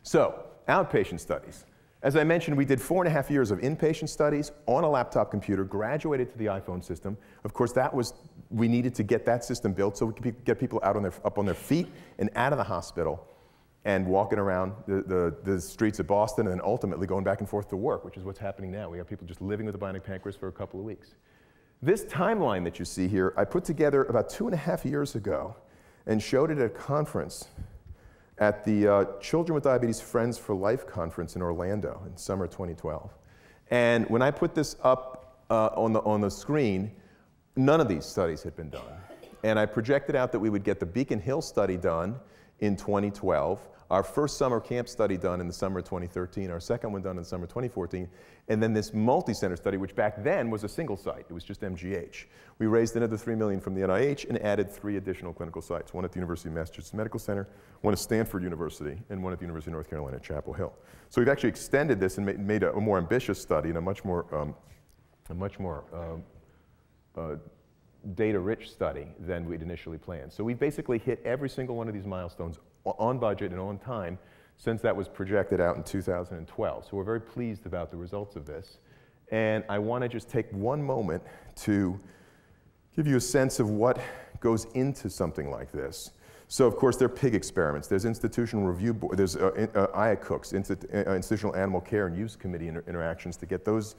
So, outpatient studies. As I mentioned, we did 4.5 years of inpatient studies on a laptop computer, graduated to the iPhone system. Of course, we needed to get that system built so we could get people up on their feet and out of the hospital and walking around the streets of Boston and then ultimately going back and forth to work, which is what's happening now. We have people just living with a Bionic Pancreas for a couple of weeks. This timeline that you see here, I put together about 2.5 years ago and showed it at a conference at the Children with Diabetes Friends for Life conference in Orlando in summer 2012. And when I put this up on the screen, none of these studies had been done. And I projected out that we would get the Beacon Hill study done in 2012, our first summer camp study done in the summer of 2013, our second one done in the summer of 2014, and then this multi-center study, which back then was a single site. It was just MGH. We raised another $3 million from the NIH and added 3 additional clinical sites, one at the University of Massachusetts Medical Center, one at Stanford University, and one at the University of North Carolina at Chapel Hill. So we've actually extended this and made a more ambitious study and a much more data-rich study than we'd initially planned. So we basically hit every single one of these milestones on budget and on time since that was projected out in 2012. So we're very pleased about the results of this. And I want to just take one moment to give you a sense of what goes into something like this. So of course, there are pig experiments. There's institutional review board. There's IACUCs, Institutional Animal Care and Use Committee interactions to get those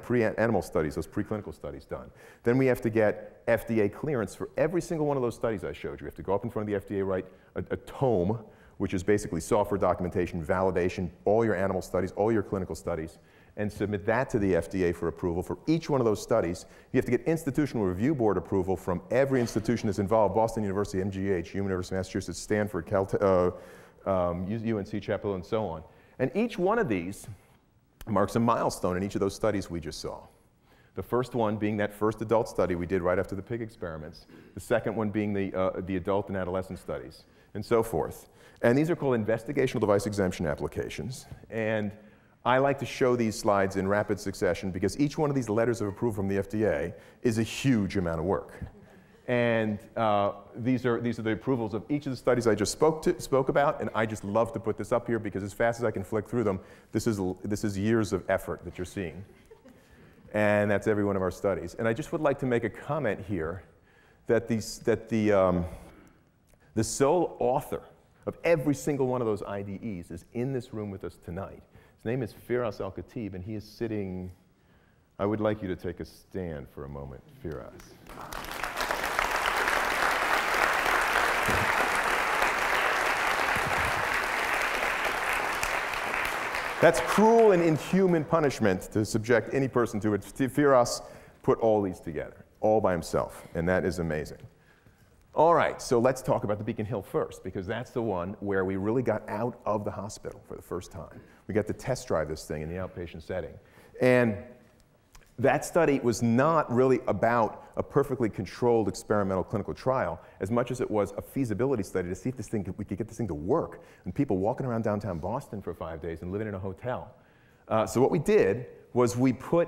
pre-animal studies, those preclinical studies done. Then we have to get FDA clearance for every single one of those studies I showed you. We have to go up in front of the FDA, write a tome, which is basically software documentation, validation, all your animal studies, all your clinical studies, and submit that to the FDA for approval. For each one of those studies, you have to get institutional review board approval from every institution that's involved: Boston University, MGH, University of Massachusetts, Stanford, UNC Chapel Hill, and so on. And each one of these marks a milestone in each of those studies we just saw. The first one being that first adult study we did right after the pig experiments. The second one being the adult and adolescent studies, and so forth. And these are called investigational device exemption applications. And I like to show these slides in rapid succession because each one of these letters of approval from the FDA is a huge amount of work. And these are the approvals of each of the studies I just spoke about, and I just love to put this up here because as fast as I can flick through them, this is years of effort that you're seeing. And that's every one of our studies. And I just would like to make a comment here that the sole author of every single one of those IDEs is in this room with us tonight. His name is Firas Al-Khatib, and he is sitting. I would like you to take a stand for a moment, Firas. That's cruel and inhuman punishment to subject any person to it. Firas put all these together, all by himself, and that is amazing. All right, so let's talk about the Beacon Hill first, because that's the one where we really got out of the hospital for the first time. We got to test drive this thing in the outpatient setting. And that study was not really about a perfectly controlled experimental clinical trial as much as it was a feasibility study to see if we could get this thing to work. And people walking around downtown Boston for 5 days and living in a hotel. So what we did was we put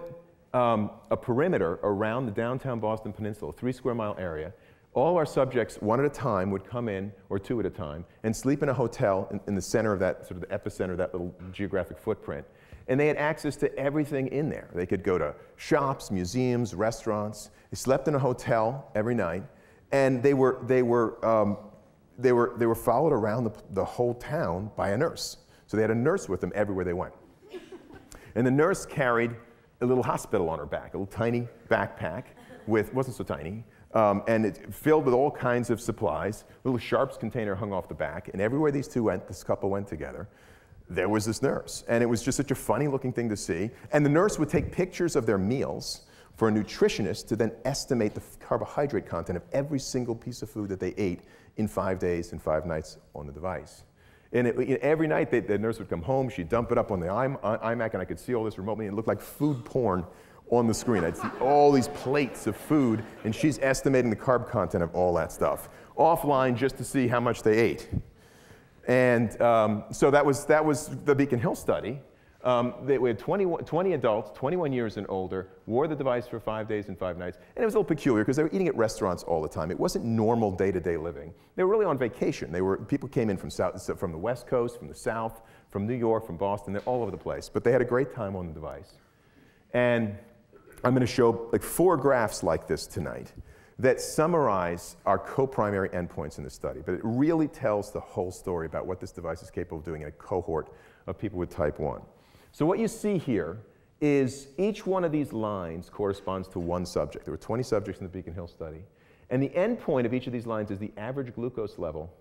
a perimeter around the downtown Boston Peninsula, a 3-square-mile area. All our subjects, one at a time, would come in, or 2 at a time, and sleep in a hotel in the center of that, sort of the epicenter of that little geographic footprint. And they had access to everything in there. They could go to shops, museums, restaurants. They slept in a hotel every night, and they were followed around the whole town by a nurse. So they had a nurse with them everywhere they went. And the nurse carried a little hospital on her back, a little tiny backpack with, wasn't so tiny, and it filled with all kinds of supplies. A little sharps container hung off the back, and everywhere these two went, this couple went together, there was this nurse. And it was just such a funny looking thing to see. And the nurse would take pictures of their meals for a nutritionist to then estimate the carbohydrate content of every single piece of food that they ate in 5 days and 5 nights on the device. And every night the nurse would come home, she'd dump it up on the iMac, and I could see all this remotely, and it looked like food porn on the screen. I'd see all these plates of food, and she's estimating the carb content of all that stuff, offline just to see how much they ate. And so that was the Beacon Hill study. We had 20 adults, 21 years and older, wore the device for 5 days and 5 nights. And it was a little peculiar because they were eating at restaurants all the time. It wasn't normal day-to-day living. They were really on vacation. People came in from the West Coast, from the South, from New York, from Boston. They're all over the place. But they had a great time on the device. And I'm going to show like 4 graphs like this tonight that summarize our co-primary endpoints in the study. But it really tells the whole story about what this device is capable of doing in a cohort of people with type 1. So what you see here is each one of these lines corresponds to one subject. There were 20 subjects in the Beacon Hill study. And the endpoint of each of these lines is the average glucose level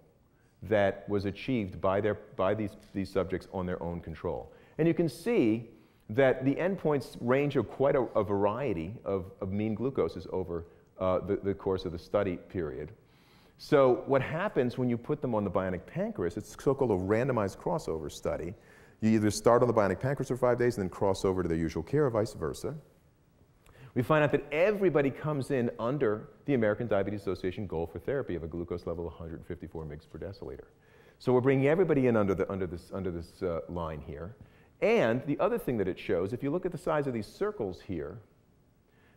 that was achieved by these subjects on their own control. And you can see that the endpoints range of quite a variety of mean glucoses over the course of the study period. So what happens when you put them on the Bionic Pancreas, it's so-called a randomized crossover study. You either start on the Bionic Pancreas for 5 days and then cross over to their usual care or vice versa. We find out that everybody comes in under the American Diabetes Association goal for therapy of a glucose level of 154 mg per deciliter. So we're bringing everybody in under this line here. And the other thing that it shows, if you look at the size of these circles here,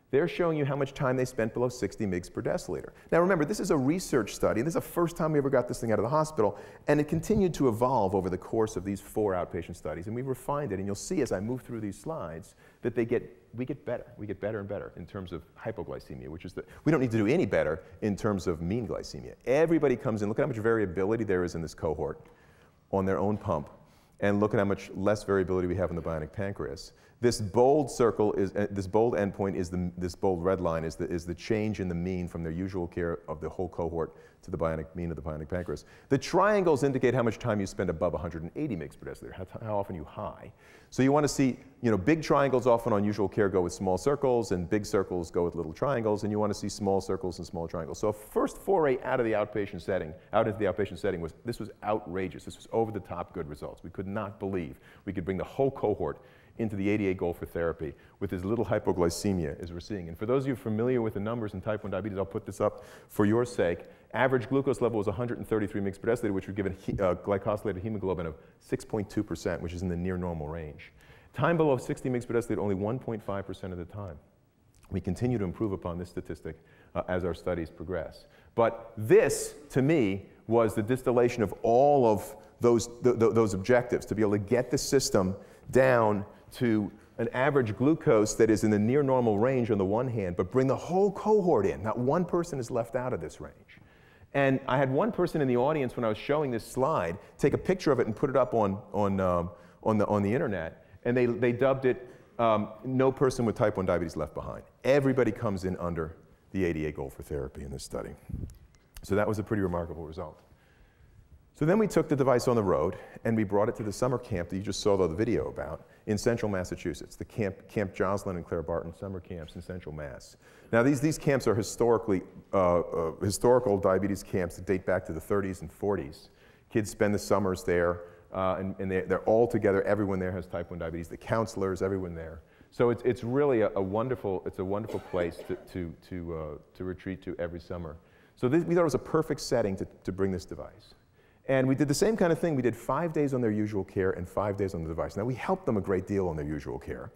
they're showing you how much time they spent below 60 mg per deciliter. Now remember, this is a research study. This is the first time we ever got this thing out of the hospital, and it continued to evolve over the course of these 4 outpatient studies, and we refined it. And you'll see as I move through these slides that we get better. We get better and better in terms of hypoglycemia, which is we don't need to do any better in terms of mean glycemia. Everybody comes in. Look at how much variability there is in this cohort on their own pump, and look at how much less variability we have in the Bionic Pancreas. This bold circle is this bold endpoint is this bold red line is the change in the mean from their usual care of the whole cohort to the Bionic mean of the Bionic Pancreas. The triangles indicate how much time you spend above 180 mg per deciliter, how often you high. So you want to see, big triangles often on usual care go with small circles, and big circles go with little triangles, and you want to see small circles and small triangles. So a first foray out of the outpatient setting, was outrageous. This was over the top good results. We could not believe we could bring the whole cohort into the ADA goal for therapy with as little hypoglycemia as we're seeing. And for those of you familiar with the numbers in type 1 diabetes, I'll put this up for your sake. Average glucose level was 133 mg per deciliter, which would give a glycosylated hemoglobin of 6.2%, which is in the near normal range. Time below 60 mg per deciliter only 1.5% of the time. We continue to improve upon this statistic as our studies progress. But this, to me, was the distillation of all of those objectives, to be able to get the system down to an average glucose that is in the near normal range on the one hand, but bring the whole cohort in. Not one person is left out of this range. And I had one person in the audience when I was showing this slide take a picture of it and put it up on the internet, and they dubbed it "No person with type 1 diabetes left behind." Everybody comes in under the ADA goal for therapy in this study. So that was a pretty remarkable result. So then we took the device on the road and we brought it to the summer camp that you just saw the video about in central Massachusetts, the Camp Joslin and Claire Barton summer camps in central Mass. Now these camps are historical diabetes camps that date back to the 30s and 40s. Kids spend the summers there and they're all together. Everyone there has type 1 diabetes, the counselors, everyone there. So it's really a wonderful place to retreat to every summer. So we thought it was a perfect setting to bring this device. And we did the same kind of thing. We did 5 days on their usual care and 5 days on the device. Now, we helped them a great deal on their usual care.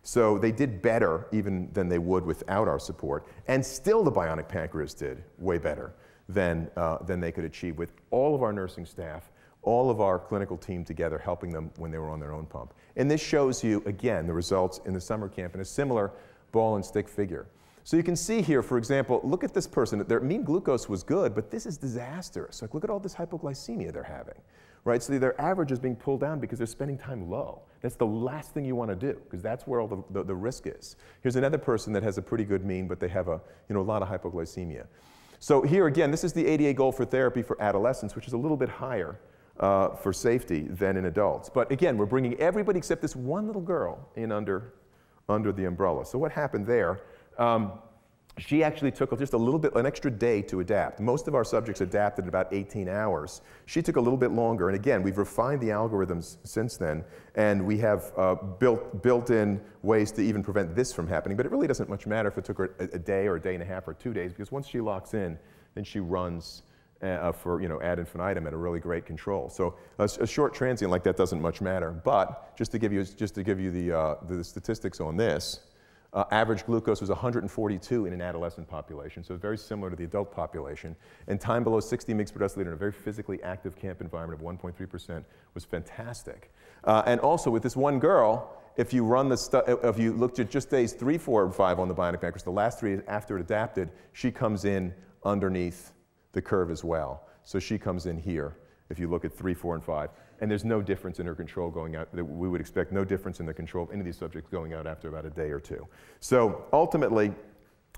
So they did better even than they would without our support. And still the Bionic Pancreas did way better than they could achieve with all of our nursing staff, all of our clinical team together helping them when they were on their own pump. And this shows you, again, the results in the summer camp in a similar ball and stick figure. So you can see here, for example, look at this person. Their mean glucose was good, but this is disastrous. Like, look at all this hypoglycemia they're having, right? So their average is being pulled down because they're spending time low. That's the last thing you want to do, because that's where all the risk is. Here's another person that has a pretty good mean, but they have a lot of hypoglycemia. So here again, this is the ADA goal for therapy for adolescents, which is a little bit higher for safety than in adults. But again, we're bringing everybody except this one little girl in under the umbrella. So what happened there? She actually took just a little bit, an extra day to adapt. Most of our subjects adapted in about 18 hours. She took a little bit longer. And again, we've refined the algorithms since then. And we have built-in ways to even prevent this from happening. But it really doesn't much matter if it took her a day or a day and a half or 2 days, because once she locks in, then she runs for ad infinitum at a really great control. So a short transient like that doesn't much matter. But just to give you the statistics on this, average glucose was 142 in an adolescent population, so very similar to the adult population. And time below 60 mg per deciliter in a very physically active camp environment of 1.3% was fantastic. And also with this one girl, if you looked at just days 3, 4, and 5 on the Bionic Pancreas, the last 3 after it adapted, she comes in underneath the curve as well. So she comes in here if you look at 3, 4, and 5. And there's no difference in her control going out. We would expect no difference in the control of any of these subjects going out after about a day or 2. So ultimately,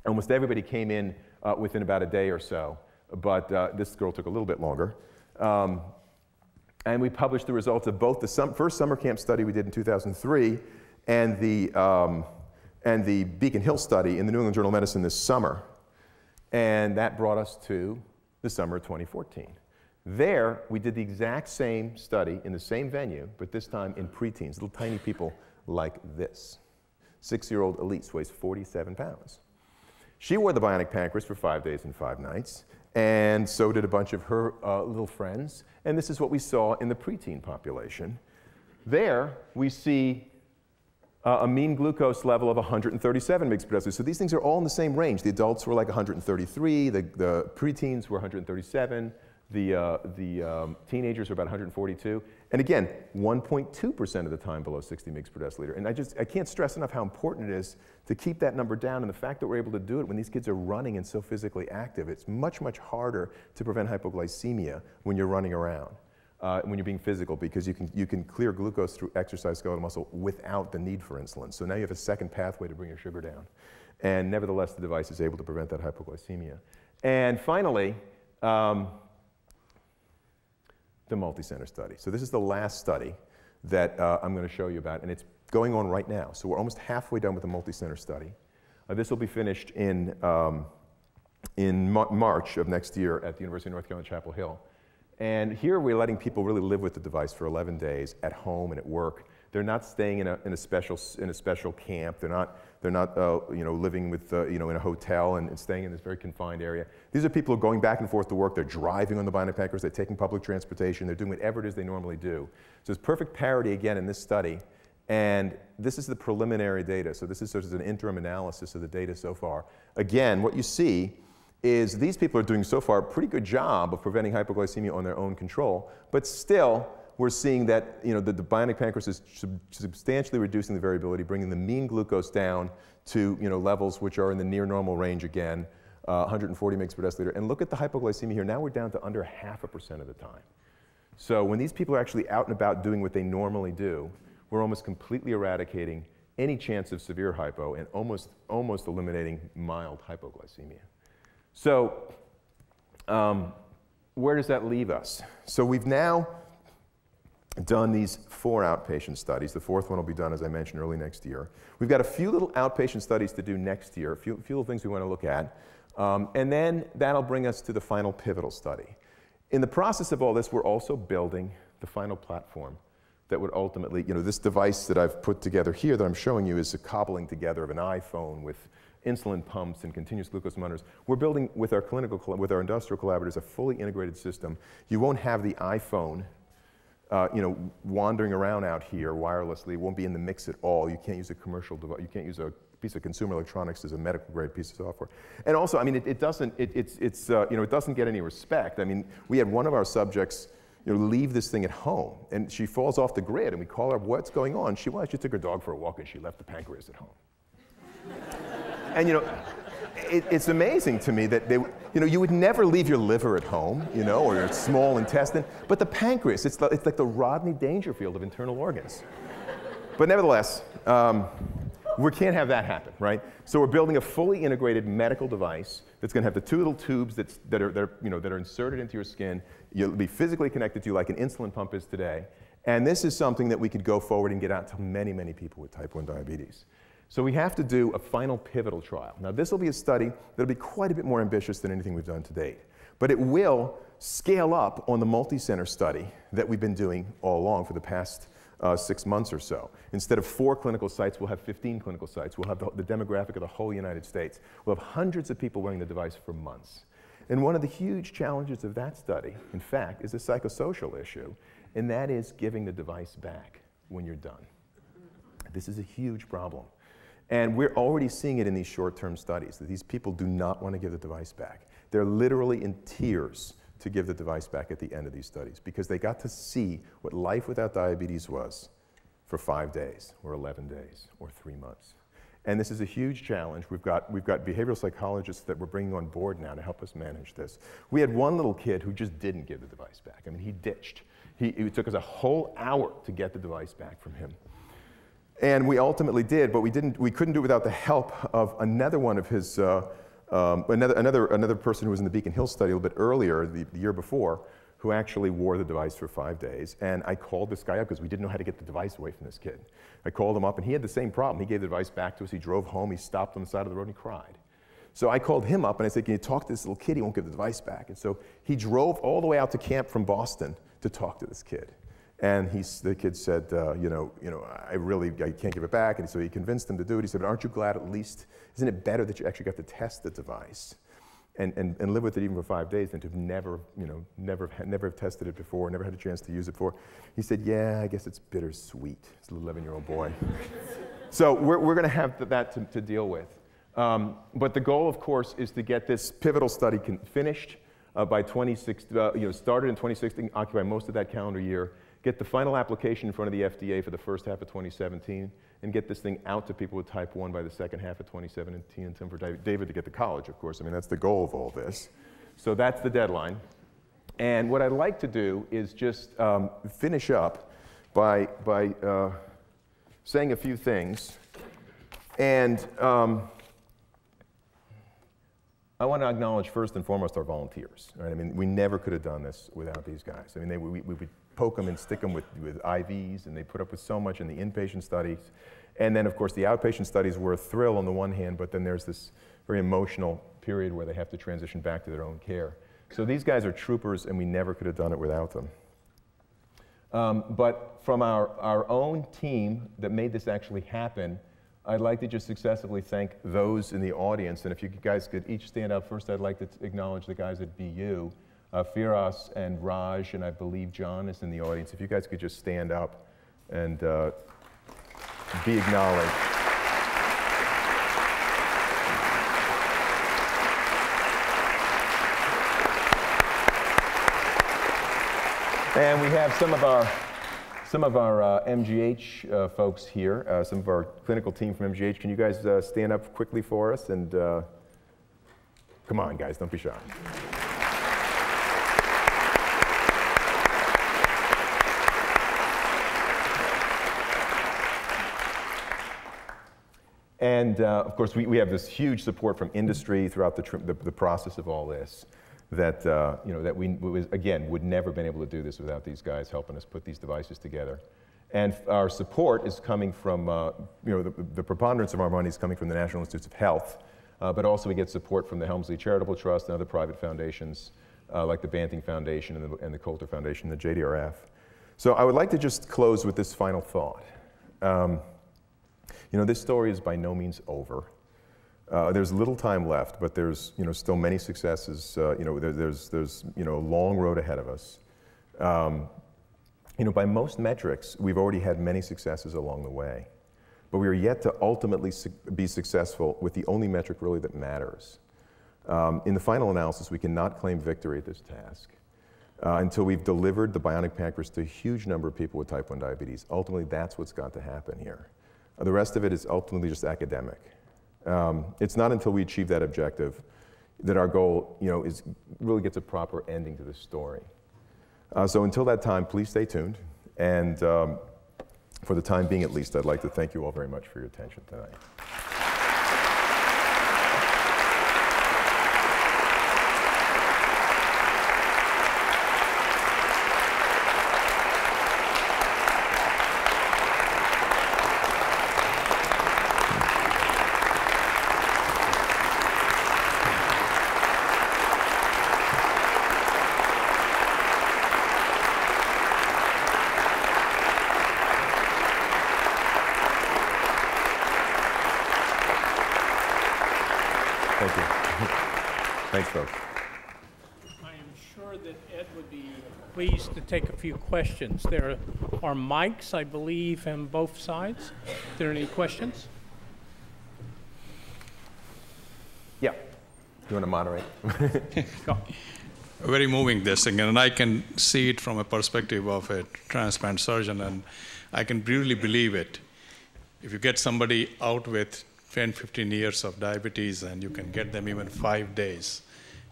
almost everybody came in within about a day or so. But this girl took a little bit longer. And we published the results of both the first summer camp study we did in 2003 and the Beacon Hill study in the New England Journal of Medicine this summer. And that brought us to the summer of 2014. There, we did the exact same study in the same venue, but this time in preteens, little tiny people like this. 6-year-old Elise weighs 47 pounds. She wore the Bionic Pancreas for 5 days and 5 nights, and so did a bunch of her little friends, and this is what we saw in the preteen population. There, we see a mean glucose level of 137 mg per deciliter. So these things are all in the same range. The adults were like 133, the preteens were 137, the teenagers were about 142. And again, 1.2% of the time below 60 mg per deciliter. And I can't stress enough how important it is to keep that number down, and the fact that we're able to do it when these kids are running and so physically active. It's much, much harder to prevent hypoglycemia when you're running around. When you're being physical, because you can clear glucose through exercise skeletal muscle without the need for insulin. So now you have a second pathway to bring your sugar down. And nevertheless, the device is able to prevent that hypoglycemia. And finally, the multi-center study. So this is the last study that I'm going to show you about, and it's going on right now. So we're almost halfway done with the multi-center study. This will be finished in March of next year at the University of North Carolina, Chapel Hill. And here we're letting people really live with the device for 11 days at home and at work. They're not staying in a special camp. They're not living with in a hotel and staying in this very confined area. These are people who are going back and forth to work. They're driving on the Bionic Pancreas. They're taking public transportation. They're doing whatever it is they normally do. So there's perfect parity again in this study. And this is the preliminary data. So this is sort of an interim analysis of the data so far. Again, what you see is these people are doing so far a pretty good job of preventing hypoglycemia on their own control, but still we're seeing that the bionic pancreas is substantially reducing the variability, bringing the mean glucose down to levels which are in the near normal range again, 140 mg per deciliter. And look at the hypoglycemia here. Now we're down to under 0.5% of the time. So when these people are actually out and about doing what they normally do, we're almost completely eradicating any chance of severe hypo and almost eliminating mild hypoglycemia. So where does that leave us? So we've now done these 4 outpatient studies. The 4th one will be done, as I mentioned, early next year. We've got a few little outpatient studies to do next year, a few little things we want to look at. And then that'll bring us to the final pivotal study. In the process of all this, we're also building the final platform that would ultimately, this device that I've put together here that I'm showing you is a cobbling together of an iPhone with insulin pumps and continuous glucose monitors. We're building with our industrial collaborators a fully integrated system. You won't have the iPhone wandering around out here wirelessly. It won't be in the mix at all. You can't use a commercial device. You can't use a piece of consumer electronics as a medical grade piece of software. And also, I mean, it doesn't get any respect. I mean, we had one of our subjects leave this thing at home, and she falls off the grid, and we call her, what's going on? She took her dog for a walk, and she left the pancreas at home. And it's amazing to me that you would never leave your liver at home, or your small intestine, but the pancreas, it's like the Rodney Dangerfield of internal organs. But nevertheless, we can't have that happen, right? So we're building a fully integrated medical device that's going to have the 2 little tubes that are inserted into your skin. You'll be physically connected to you like an insulin pump is today. And this is something that we could go forward and get out to many, many people with type 1 diabetes. So we have to do a final pivotal trial. Now this will be a study that'll be quite a bit more ambitious than anything we've done to date. But it will scale up on the multi-center study that we've been doing all along for the past 6 months or so. Instead of 4 clinical sites, we'll have 15 clinical sites. We'll have the demographic of the whole United States. We'll have hundreds of people wearing the device for months. And one of the huge challenges of that study, in fact, is a psychosocial issue, and that is giving the device back when you're done. This is a huge problem. And we're already seeing it in these short-term studies, that these people do not want to give the device back. They're literally in tears to give the device back at the end of these studies because they got to see what life without diabetes was for 5 days or 11 days or 3 months. And this is a huge challenge. We've got behavioral psychologists that we're bringing on board now to help us manage this. We had one little kid who just didn't give the device back. I mean, he ditched. It took us a whole hour to get the device back from him. And we ultimately did, but we couldn't do it without the help of another one of his, another person who was in the Beacon Hill study a little bit earlier, the year before, who actually wore the device for 5 days. And I called this guy up because we didn't know how to get the device away from this kid. I called him up, and he had the same problem. He gave the device back to us. He drove home. He stopped on the side of the road, and he cried. So I called him up, and I said, can you talk to this little kid? He won't give the device back. And so he drove all the way out to camp from Boston to talk to this kid. And the kid said, I can't give it back. And so he convinced him to do it. He said, but aren't you glad at least, isn't it better that you actually got to test the device and live with it even for 5 days than to never have tested it before, never had a chance to use it before? He said, yeah, I guess it's bittersweet. It's a little 11-year-old boy. So we're going to have that to deal with. But the goal, of course, is to get this pivotal study finished by 2016, started in 2016, occupy most of that calendar year, get the final application in front of the FDA for the first half of 2017, and get this thing out to people with type 1 by the second half of 2017, and time for David to get to college, of course. I mean, that's the goal of all this. So that's the deadline. And what I'd like to do is just finish up by saying a few things. And I want to acknowledge first and foremost our volunteers. Right? I mean, we never could have done this without these guys. I mean, we would poke them and stick them with IVs, and they put up with so much in the inpatient studies. And then, of course, the outpatient studies were a thrill on the one hand, but then there's this very emotional period where they have to transition back to their own care. So these guys are troopers, and we never could have done it without them. But from our own team that made this actually happen, I'd like to just successively thank those in the audience. And if you guys could each stand up first, I'd like to acknowledge the guys at BU. Firas and Raj, and I believe John is in the audience. If you guys could just stand up and be acknowledged. And we have some of our MGH folks here, some of our clinical team from MGH. Can you guys stand up quickly for us? And come on, guys, don't be shy. And of course, we have this huge support from industry throughout the process of all this. That you know, that we again would never been able to do this without these guys helping us put these devices together. And our support is coming from you know, the preponderance of our money is coming from the National Institutes of Health, but also we get support from the Helmsley Charitable Trust and other private foundations like the Banting Foundation and the Coulter Foundation, the JDRF. So I would like to just close with this final thought. You know, this story is by no means over. There's little time left, but there's, you know, still many successes. You know, there's you know, a long road ahead of us. You know, by most metrics, we've already had many successes along the way, but we are yet to ultimately be successful with the only metric really that matters. In the final analysis, we cannot claim victory at this task until we've delivered the bionic pancreas to a huge number of people with type 1 diabetes. Ultimately, that's what's got to happen here. The rest of it is ultimately just academic. It's not until we achieve that objective that our goal, you know, really gets a proper ending to the story. So until that time, please stay tuned. And for the time being at least, I'd like to thank you all very much for your attention tonight. Thank you. Thanks, folks. I am sure that Ed would be pleased to take a few questions. There are mics, I believe, on both sides. Are there any questions? Yeah. You want to moderate? Go. Very moving, this thing, and I can see it from a perspective of a transplant surgeon, and I can really believe it. If you get somebody out with 10, 15 years of diabetes, and you can get them even 5 days.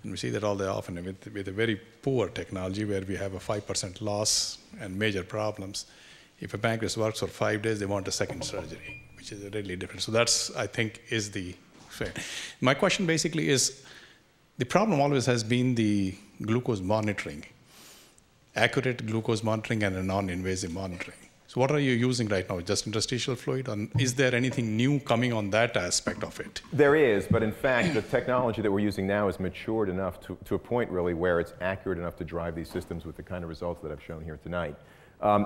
And we see that all the often with a very poor technology where we have a 5% loss and major problems. If a pancreas works for 5 days, they want a second surgery, which is really different. So that's, I think, is the fair. My question basically is, the problem always has been the glucose monitoring, accurate glucose monitoring and a non-invasive monitoring. So what are you using right now? Just interstitial fluid? And is there anything new coming on that aspect of it? There is, but in fact, the technology that we're using now is matured enough to a point really where it's accurate enough to drive these systems with the kind of results that I've shown here tonight.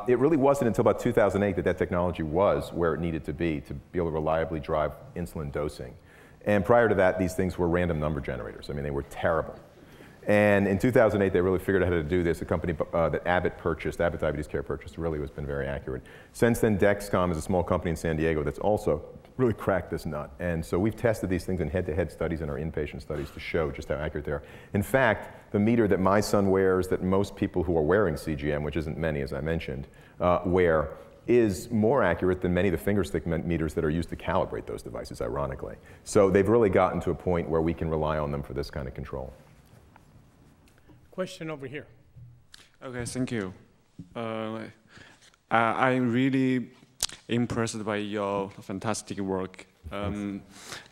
It really wasn't until about 2008 that that technology was where it needed to be able to reliably drive insulin dosing. And prior to that, these things were random number generators. I mean, they were terrible. And in 2008, they really figured out how to do this. A company that Abbott purchased, Abbott Diabetes Care purchased, really has been very accurate. Since then, Dexcom is a small company in San Diego that's also really cracked this nut. And so we've tested these things in head-to-head studies and our inpatient studies to show just how accurate they are. In fact, the meter that my son wears, that most people who are wearing CGM, which isn't many, as I mentioned, wear, is more accurate than many of the fingerstick meters that are used to calibrate those devices, ironically. So they've really gotten to a point where we can rely on them for this kind of control. Question over here. Okay, thank you. I'm really impressed by your fantastic work. And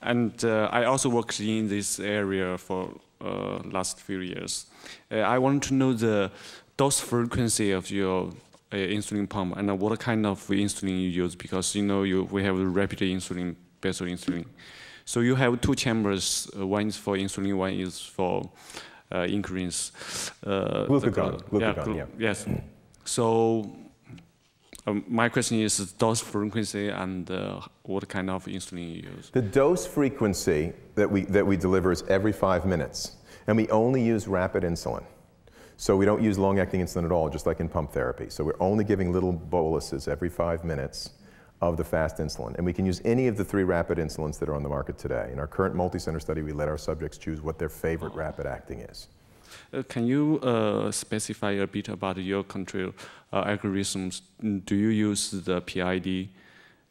I also worked in this area for last few years. I want to know the dose frequency of your insulin pump and what kind of insulin you use, because you know we have rapid insulin, basal insulin. So you have two chambers, one is for insulin, one is for increase. Glucagon, yeah. Yes. So my question is dose frequency and what kind of insulin you use. The dose frequency that we deliver is every 5 minutes, and we only use rapid insulin. So we don't use long-acting insulin at all, just like in pump therapy. So we're only giving little boluses every 5 minutes of the fast insulin. And we can use any of the 3 rapid insulins that are on the market today. In our current multi-center study, we let our subjects choose what their favorite rapid acting is. Can you specify a bit about your control algorithms? Do you use the PID?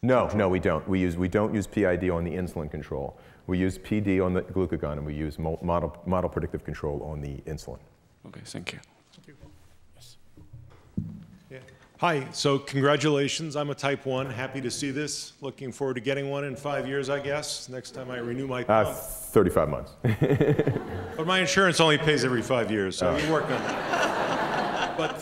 No, we don't. We don't use PID on the insulin control. We use PD on the glucagon, and we use model predictive control on the insulin. Okay, thank you. Hi, so congratulations. I'm a type 1. Happy to see this. Looking forward to getting one in 5 years, I guess. Next time I renew my pump. 35 months. But my insurance only pays every 5 years, so you work on that. But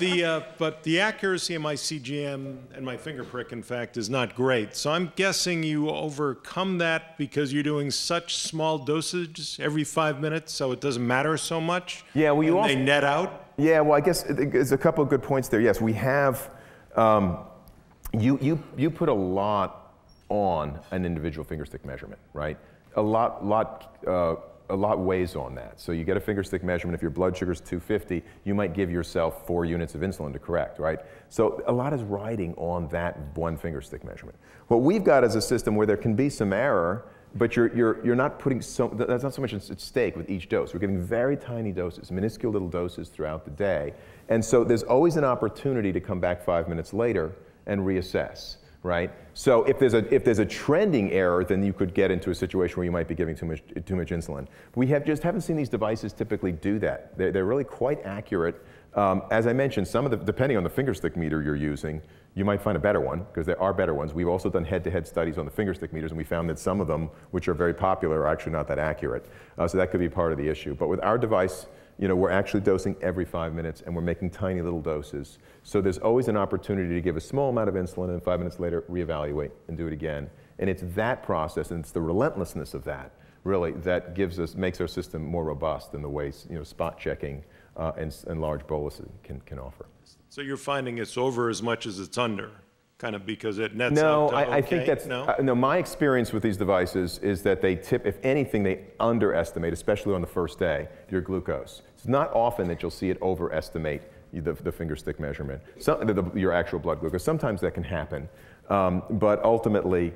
the accuracy of my CGM and my finger prick, in fact, is not great. So I'm guessing you overcome that because you're doing such small dosages every 5 minutes, so it doesn't matter so much. Yeah, well, you they net out. Yeah, well, I guess there's a couple of good points there. Yes, we have. You put a lot on an individual finger stick measurement, right? A lot weighs on that. So you get a finger stick measurement. If your blood sugar is 250, you might give yourself 4 units of insulin to correct, right? So a lot is riding on that one finger stick measurement. What we've got is a system where there can be some error, but you're not putting that's not so much at stake with each dose. We're giving very tiny doses, minuscule little doses throughout the day. And so there's always an opportunity to come back 5 minutes later and reassess, right? So if there's a trending error, then you could get into a situation where you might be giving too much insulin. We just haven't seen these devices typically do that. They're really quite accurate. As I mentioned, depending on the finger stick meter you're using, you might find a better one, because there are better ones. We've also done head-to-head studies on the finger stick meters, and we found that some of them, which are very popular, are actually not that accurate. So that could be part of the issue. But with our device, we're actually dosing every 5 minutes, and we're making tiny little doses. So there's always an opportunity to give a small amount of insulin, and 5 minutes later, reevaluate and do it again. And it's that process, and it's the relentlessness of that, really, that makes our system more robust than the ways spot checking and large boluses can offer. So you're finding it's over as much as it's under, kind of because it nets no, out to I think that's, no, my experience with these devices is that they if anything, they underestimate, especially on the first day, your glucose. It's not often that you'll see it overestimate the finger stick measurement, your actual blood glucose. Sometimes that can happen, but ultimately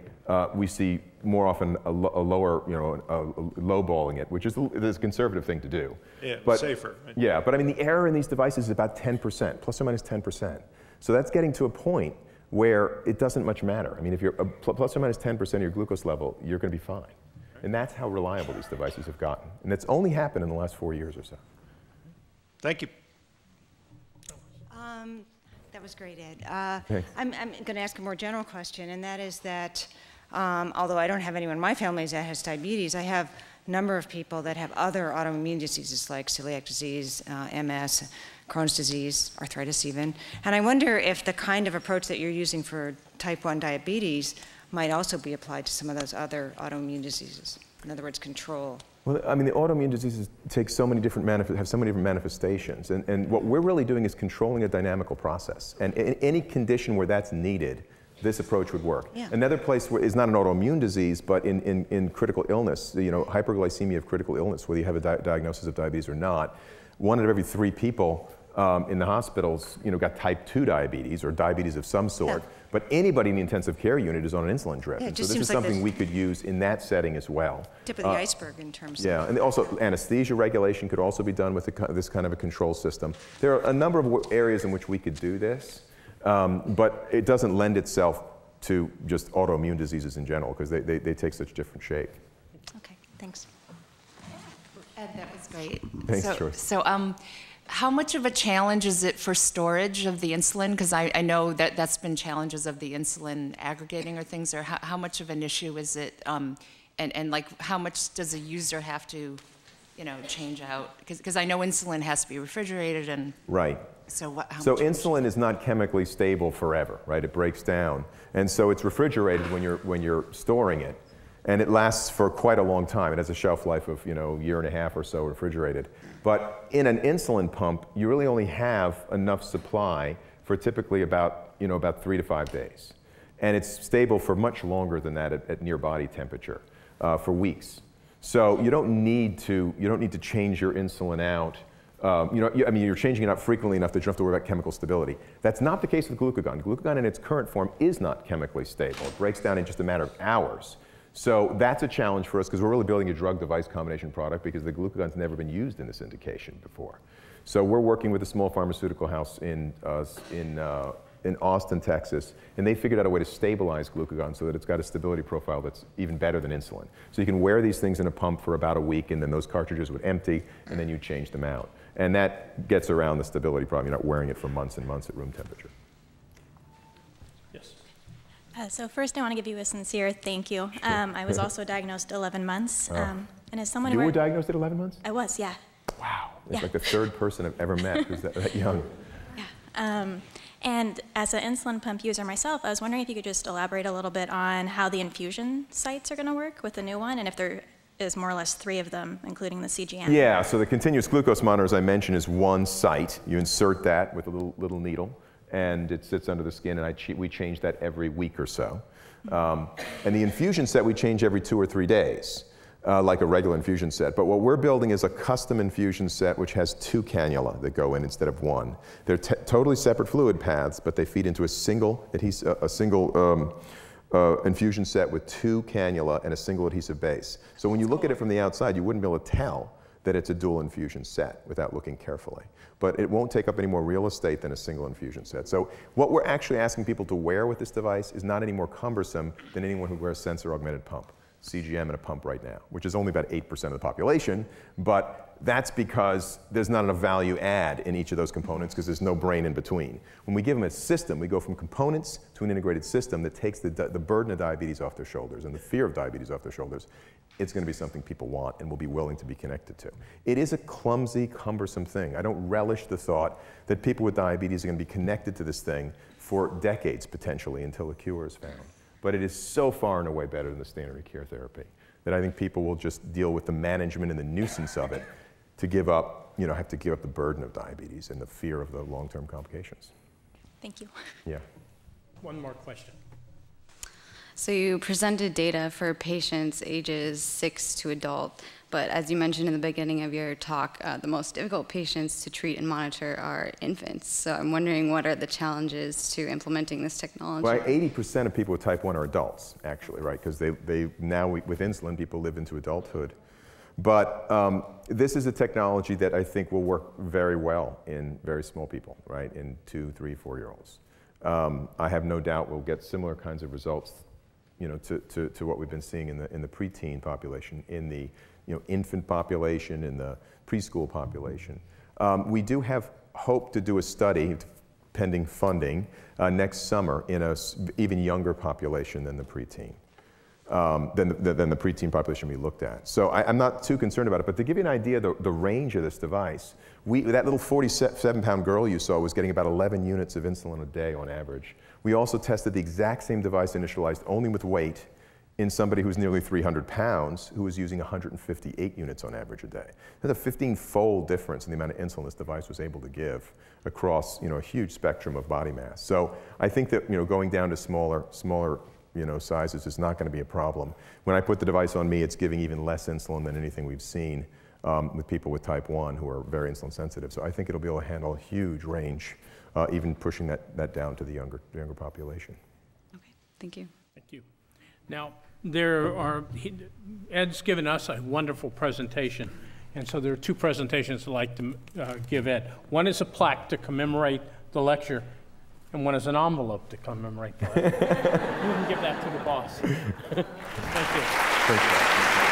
we see more often a lowballing it, which is the conservative thing to do. Yeah, but, safer. Right? Yeah, but I mean the error in these devices is about 10%, plus or minus 10%. So that's getting to a point where it doesn't much matter. I mean, if you're plus or minus 10% of your glucose level, you're going to be fine. And that's how reliable these devices have gotten. And it's only happened in the last 4 years or so. Thank you. That was great, Ed. I'm going to ask a more general question, and that is that although I don't have anyone in my family that has diabetes, I have a number of people that have other autoimmune diseases like celiac disease, MS, Crohn's disease, arthritis even. And I wonder if the kind of approach that you're using for type 1 diabetes might also be applied to some of those other autoimmune diseases. In other words, control. Well, I mean, the autoimmune diseases have so many different manifestations. And what we're really doing is controlling a dynamical process. And in any condition where that's needed, this approach would work. Yeah. Another place where is not an autoimmune disease, but in critical illness, hyperglycemia of critical illness, whether you have a diagnosis of diabetes or not, 1 out of every 3 people in the hospitals, got type 2 diabetes or diabetes of some sort. Yeah. But anybody in the intensive care unit is on an insulin drip. Yeah, so this is something we could use in that setting as well. Tip of the iceberg in terms of... Yeah, and also anesthesia regulation could also be done with this kind of a control system. There are a number of areas in which we could do this, but it doesn't lend itself to just autoimmune diseases in general because they take such different shape. Okay, thanks. Ed, that was great. Thanks, Joyce. So, how much of a challenge is it for storage of the insulin? Because I know that's been challenges of the insulin aggregating or things, or how much of an issue is it? And like, how much does a user have to, change out? Because I know insulin has to be refrigerated and... Right. So So insulin is not chemically stable forever, right? It breaks down. And so it's refrigerated when you're storing it. And it lasts for quite a long time. It has a shelf life of, a year and a half or so refrigerated. But in an insulin pump, you really only have enough supply for typically about 3 to 5 days. And it's stable for much longer than that at near body temperature, for weeks. So you don't need to change your insulin out I mean, you're changing it out frequently enough that you don't have to worry about chemical stability. That's not the case with glucagon. Glucagon in its current form is not chemically stable. It breaks down in just a matter of hours. So that's a challenge for us because we're really building a drug-device combination product because the glucagon's never been used in this indication before. So we're working with a small pharmaceutical house in Austin, Texas, and they figured out a way to stabilize glucagon so that it's got a stability profile that's even better than insulin. So you can wear these things in a pump for about a week, and then those cartridges would empty, and then you change them out. And that gets around the stability problem. You're not wearing it for months and months at room temperature. Yes. So first, I want to give you a sincere thank you. I was also diagnosed 11 months. And as someone who You were diagnosed at 11 months? I was, yeah. Wow. It's like the third person I've ever met who's that young. And as an insulin pump user myself, I was wondering if you could just elaborate a little bit on how the infusion sites are going to work with the new one, and if there is more or less 3 of them, including the CGM. Yeah, so the continuous glucose monitor, as I mentioned, is one site. You insert that with a little needle, and it sits under the skin, and we change that every week or so. And the infusion set we change every 2 or 3 days. Like a regular infusion set. But what we're building is a custom infusion set which has 2 cannula that go in instead of 1. They're totally separate fluid paths, but they feed into a single infusion set with 2 cannula and a single adhesive base. So when you look at it from the outside, you wouldn't be able to tell that it's a dual infusion set without looking carefully. But it won't take up any more real estate than a single infusion set. So what we're actually asking people to wear with this device is not any more cumbersome than anyone who wears a sensor-augmented pump. CGM and a pump right now, which is only about 8% of the population, but that's because there's not enough value add in each of those components because there's no brain in between. When we give them a system, we go from components to an integrated system that takes the burden of diabetes off their shoulders and the fear of diabetes off their shoulders. It's going to be something people want and will be willing to be connected to. It is a clumsy, cumbersome thing. I don't relish the thought that people with diabetes are going to be connected to this thing for decades, potentially, until a cure is found. But it is so far and away better than the standard of care therapy that I think people will just deal with the management and the nuisance of it to give up, have to give up the burden of diabetes and the fear of the long-term complications. Thank you. Yeah. One more question. So you presented data for patients ages 6 to adult, but as you mentioned in the beginning of your talk, the most difficult patients to treat and monitor are infants. So I'm wondering, what are the challenges to implementing this technology? Well, 80% of people with type 1 are adults, actually, right? Because now with insulin, people live into adulthood. But this is a technology that I think will work very well in very small people, right? In 2, 3, 4-year-olds. I have no doubt we'll get similar kinds of results to what we've been seeing in the preteen population, in the infant population, in the preschool population. We do have hope to do a study, pending funding, next summer in an even younger population than the preteen, than the preteen population we looked at. So I'm not too concerned about it, but to give you an idea of the range of this device, that little 47-pound girl you saw was getting about 11 units of insulin a day on average. We also tested the exact same device initialized only with weight in somebody who's nearly 300 pounds who was using 158 units on average a day. There's a 15-fold difference in the amount of insulin this device was able to give across a huge spectrum of body mass. So I think that going down to smaller sizes is not going to be a problem. When I put the device on me, it's giving even less insulin than anything we've seen with people with type 1 who are very insulin sensitive. So I think it'll be able to handle a huge range, even pushing that down to the younger population. Okay, thank you. Thank you. Now, Ed's given us a wonderful presentation, and so there are 2 presentations I'd like to give Ed. One is a plaque to commemorate the lecture, and one is an envelope to commemorate the lecture. You can give that to the boss. Thank you. Thank you.